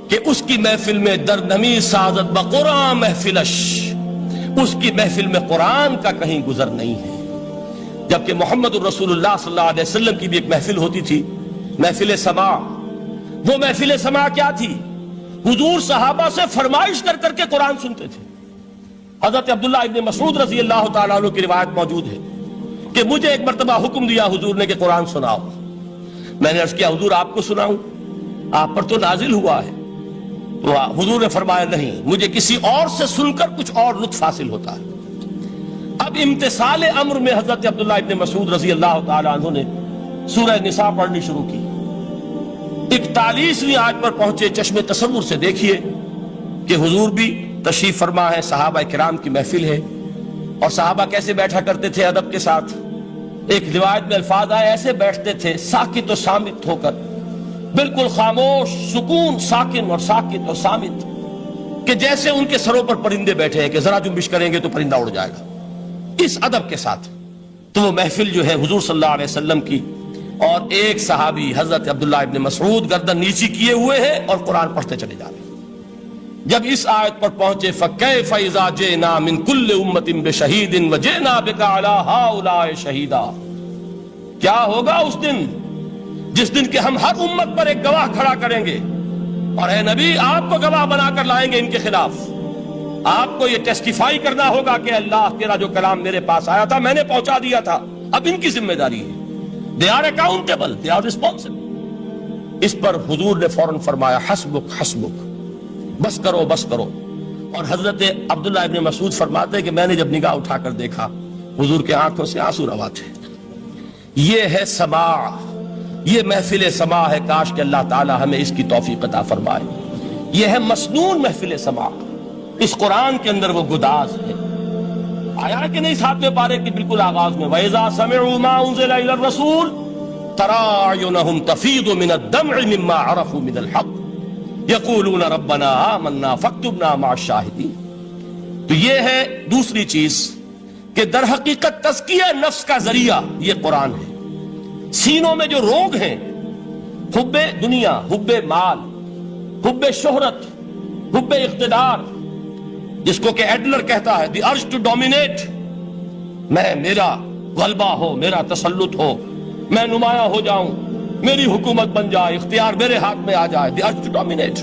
کہ اس کی محفل میں درنمی سازت بقرآن محفلش، اس کی محفل میں قرآن کا کہیں گزر نہیں ہے۔ جبکہ محمد الرسول اللہ صلی اللہ علیہ وسلم کی بھی ایک محفل ہوتی تھی، محفل سماع۔ وہ محفل سماع کیا تھی؟ حضور صحابہ سے فرمائش کر کر کے قرآن سنتے تھے۔ حضرت عبداللہ ابن مسعود رضی اللہ تعالیٰ عنہ کی روایت موجود ہے کہ مجھے ایک مرتبہ حکم دیا حضور نے کہ قرآن سناؤ۔ میں نے عرض کیا حضور آپ کو سناؤں؟ آپ پر تو نازل ہوا ہے۔ تو حضور نے فرمایا نہیں، مجھے کسی اور سے سن کر کچھ اور لطف حاصل ہوتا ہے۔ اب امتثال امر میں حضرت عبداللہ ابن مسعود رضی اللہ تعالیٰ عنہ نے سورہ نساء پڑھنی شروع کی۔ 41ویں آیت پر پہنچے، چشم تصور سے دیکھیے کہ حضور بھی تشریف فرما ہے، صحابہ کرام کی محفل ہے، اور صحابہ کیسے بیٹھا کرتے تھے ادب کے ساتھ۔ ایک روایت میں الفاظ آئے ایسے بیٹھتے تھے ساکت و صامت ہو کر، بالکل خاموش، سکون، ساکن اور ساکت اور صامت، کہ جیسے ان کے سروں پر پرندے بیٹھے ہیں کہ ذرا جنبش کریں گے تو پرندہ اڑ جائے گا، اس ادب کے ساتھ۔ تو وہ محفل جو ہے حضور صلی اللہ علیہ وسلم کی، اور ایک صحابی حضرت عبداللہ ابن مسعود گردن نیچی کیے ہوئے ہیں اور قرآن پڑھتے چلے جا رہے ہیں۔ جب اس آیت پر پہنچے فَكَيْفَ إِذَا جِئْنَا مِن كُلِّ أُمَّةٍ بِشَهِيدٍ وَجِئْنَا بِكَ عَلَىٰ هَٰؤُلَاءِ شَهِيدًا، کیا ہوگا اس دن جس دن کہ ہم ہر امت پر ایک گواہ کھڑا کریں گے، اور اے نبی آپ کو گواہ بنا کر لائیں گے ان کے خلاف۔ آپ کو یہ ٹیسٹیفائی کرنا ہوگا کہ اللہ تیرا جو کلام میرے پاس آیا تھا میں نے پہنچا دیا تھا، اب ان کی ذمہ داری ہے، they are accountable, they are responsible۔ اس پر حضور نے فوراً فرمایا حسبک حسبک، بس کرو بس کرو۔ اور حضرت عبداللہ ابن مسعود فرماتے ہیں کہ میں نے جب نگاہ اٹھا کر دیکھا حضور کے آنکھوں سے آنسو روا تھے۔ یہ ہے سماع، یہ محفل سماع ہے، کاش کہ اللہ تعالی ہمیں اس کی توفیق عطا فرمائے۔ یہ ہے مسنون محفل سماع، اس قرآن کے اندر وہ گداز ہے۔ آیا کہ نہیں 7ویں پارے کے بالکل آغاز میں وَإِذَا سَمِعُوا مَا أُنزِلَ إِلَى الرَّسُولِ تَرَىٰ أَعْيُنَهُمْ تَفِيضُ مِنَ الدَّمْعِ مِمَّا عَرَفُوا مِنَ الْحَقِّ يَقُولُونَ رَبَّنَا آمَنَّا فَاكْتُبْنَا مَعَ الشَّاهِدِينَ۔ تو یہ ہے دوسری چیز کہ در حقیقت تزکیہ نفس کا ذریعہ یہ قرآن ہے۔ سینوں میں جو روگ ہیں، حب دنیا، حب مال، حب شہرت، حب اقتدار، جس کو کہ ایڈلر کہتا ہے دی ارج ٹو ڈومینیٹ، میرا غلبہ ہو، میرا تسلط ہو، میں نمایاں ہو جاؤں، میری حکومت بن جائے، اختیار میرے ہاتھ میں آ جائے، دی ارج ٹو ڈومینیٹ۔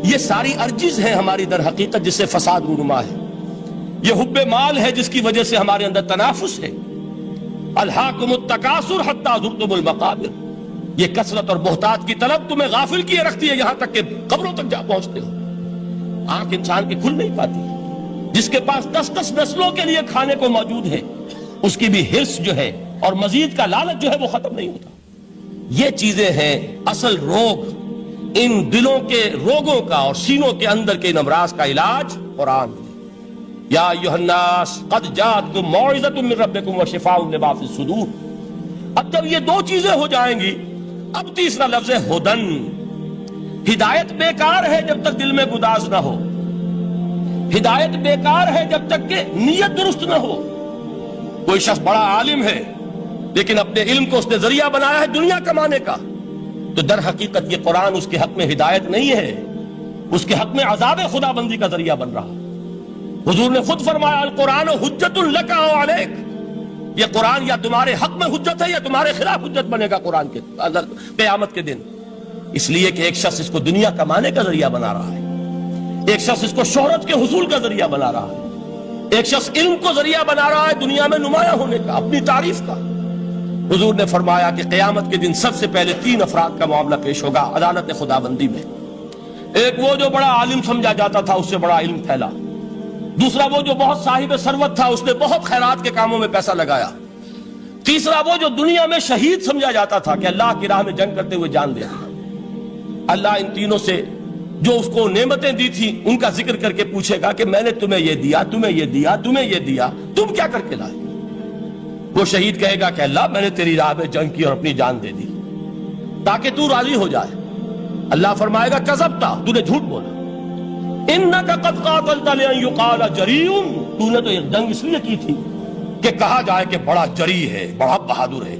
یہ ساری ارجز ہیں ہماری در حقیقت جس سے فساد رونما ہے۔ یہ حب مال ہے جس کی وجہ سے ہمارے اندر تنافس ہے۔ الہاکم التکاثر حتی زرتم المقابر، یہ کثرت اور بہتات کی طلب تمہیں غافل کیے رکھتی ہے یہاں تک کہ قبروں تک جا پہنچتے ہو، آنکھ انسان کی کھل نہیں پاتی۔ جس کے پاس 10 نسلوں کے لیے کھانے کو موجود ہے، اس کی بھی حرص جو ہے اور مزید کا لالچ جو ہے وہ ختم نہیں ہوتا۔ یہ چیزیں ہیں اصل روگ، ان دلوں کے روگوں کا اور سینوں کے اندر کے ان امراض کا علاج قرآن۔ یا ایھا الناس قد جاءتکم موعظۃ من ربکم وشفاء لما فی الصدور۔ اب جب یہ دو چیزیں ہو جائیں گی، اب تیسرا لفظ ہے ہدن۔ ہدایت بیکار ہے جب تک دل میں گداز نہ ہو، ہدایت بیکار ہے جب تک کہ نیت درست نہ ہو۔ کوئی شخص بڑا عالم ہے لیکن اپنے علم کو اس نے ذریعہ بنایا ہے دنیا کمانے کا، تو در حقیقت یہ قرآن اس کے حق میں ہدایت نہیں ہے، اس کے حق میں عذاب خدا بندی کا ذریعہ بن رہا۔ حضور نے خود فرمایا القرآن حجت لک او علیک، یہ قرآن یا تمہارے حق میں حجت ہے یا تمہارے خلاف حجت بنے گا قرآن کے قیامت کے دن۔ اس لیے کہ ایک شخص اس کو دنیا کمانے کا ذریعہ بنا رہا ہے، ایک شخص اس کو شہرت کے حصول کا ذریعہ بنا رہا ہے، ایک شخص علم کو ذریعہ بنا رہا ہے دنیا میں نمایاں ہونے کا، اپنی تعریف کا۔ حضور نے فرمایا کہ قیامت کے دن سب سے پہلے 3 افراد کا معاملہ پیش ہوگا عدالت خدا بندی میں۔ ایک وہ جو بڑا عالم سمجھا جاتا تھا، اس سے بڑا علم پھیلا۔ دوسرا وہ جو بہت صاحب ثروت تھا، اس نے بہت خیرات کے کاموں میں پیسہ لگایا۔ تیسرا وہ جو دنیا میں شہید سمجھا جاتا تھا کہ اللہ کی راہ میں جنگ کرتے ہوئے جان دے دیا۔ اللہ ان تینوں سے جو اس کو نعمتیں دی تھی ان کا ذکر کر کے پوچھے گا کہ میں نے تمہیں یہ دیا، تمہیں یہ دیا، تمہیں یہ دیا، تم کیا کر کے لائے؟ وہ شہید کہے گا کہ اللہ میں نے تیری راہ میں جنگ کی اور اپنی جان دے دی تاکہ تو راضی ہو جائے۔ اللہ فرمائے گا کذبتا، تو نے جھوٹ بولا، انک قد قاتلت لئن یقال جریء، تو نے تو ایک جنگ اس لیے کی تھی کہ کہا جائے کہ بڑا جری ہے، بڑا بہادر ہے۔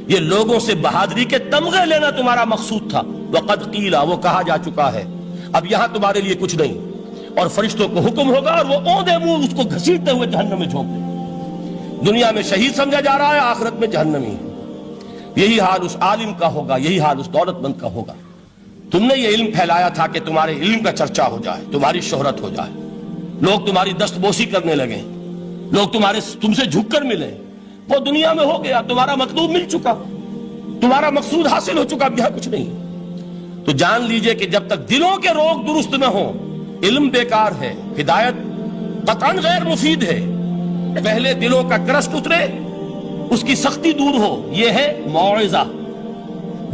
یہ لوگوں سے بہادری کے تمغے لینا تمہارا مقصود تھا۔ وقد قیل، وہ کہا جا چکا ہے، اب یہاں تمہارے لیے کچھ نہیں۔ اور فرشتوں کو حکم ہوگا اور وہ اوندے منہ اس کو گھسیٹتے ہوئے جہنم میں جھونک دیں۔ دنیا میں شہید سمجھا جا رہا ہے، آخرت میں جہنمی ہے۔ یہی حال اس عالم کا ہوگا، یہی حال اس دولت مند کا ہوگا۔ تم نے یہ علم پھیلایا تھا کہ تمہارے علم کا چرچا ہو جائے، تمہاری شہرت ہو جائے، لوگ تمہاری دست بوسی کرنے لگیں، لوگ تم سے جھک کر ملیں۔ وہ دنیا میں ہو گیا، تمہارا مطلوب مل چکا، تمہارا مقصود حاصل ہو چکا، اب یہاں کچھ نہیں۔ تو جان لیجئے کہ جب تک دلوں کے روگ درست نہ ہوں، علم بیکار ہے، ہدایت قطعاً غیر مفید ہے۔ پہلے دلوں کا کرشٹ اترے، اس کی سختی دور ہو، یہ ہے موعظہ۔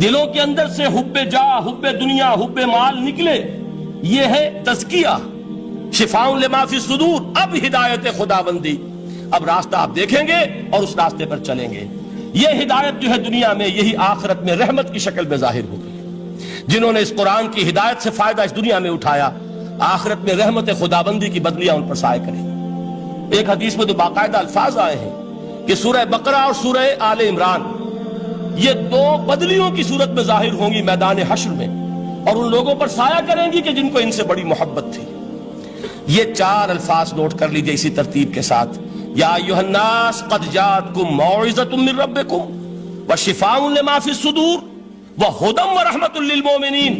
دلوں کے اندر سے حب جاہ، حب دنیا، حب مال نکلے، یہ ہے تزکیہ۔ شفاء لما فی الصدور، اب ہدایت خدا بندی، اب راستہ آپ دیکھیں گے اور اس راستے پر چلیں گے۔ یہ ہدایت جو ہے دنیا میں، یہی آخرت میں رحمت کی شکل میں ظاہر ہوگی۔ جنہوں نے اس قرآن کی ہدایت سے فائدہ اس دنیا میں اٹھایا، آخرت میں رحمت خدا بندی کی بدلیاں ان پر سائے کریں۔ ایک حدیث میں تو باقاعدہ الفاظ آئے ہیں کہ سورہ بقرہ اور سورہ آل عمران یہ 2 بدلیوں کی صورت میں ظاہر ہوں گی میدان حشر میں، اور ان لوگوں پر سایہ کریں گی کہ جن کو ان سے بڑی محبت تھی۔ یہ 4 الفاظ نوٹ کر لیجئے اسی ترتیب کے ساتھ۔ یا ایھا الناس قد جاءتکم موعظۃ من ربکم وشفاء لما فی الصدور وہدی ورحمۃ للمؤمنین۔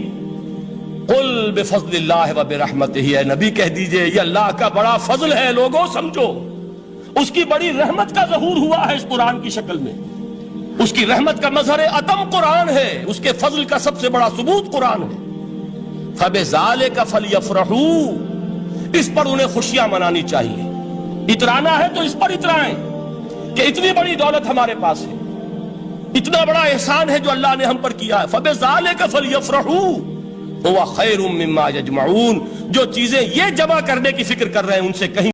قل بفضل اللہ وبرحمتہ، اے نبی کہہ دیجئے یہ اللہ کا بڑا فضل ہے، لوگوں سمجھو، اس کی بڑی رحمت کا ظہور ہوا ہے اس قرآن کی شکل میں، اس کی رحمت کا مظہر عدم قرآن ہے، اس کے فضل کا سب سے بڑا ثبوت قرآن ہے۔ فبذالک فلیفرحوا، اس پر انہیں خوشیاں منانی چاہیے۔ اترانا ہے تو اس پر اترائیں کہ اتنی بڑی دولت ہمارے پاس ہے، اتنا بڑا احسان ہے جو اللہ نے ہم پر کیا ہے۔ فبذالک فلیفرحوا هو خیر مما یجمعون، جو چیزیں یہ جمع کرنے کی فکر کر رہے ہیں ان سے کہیں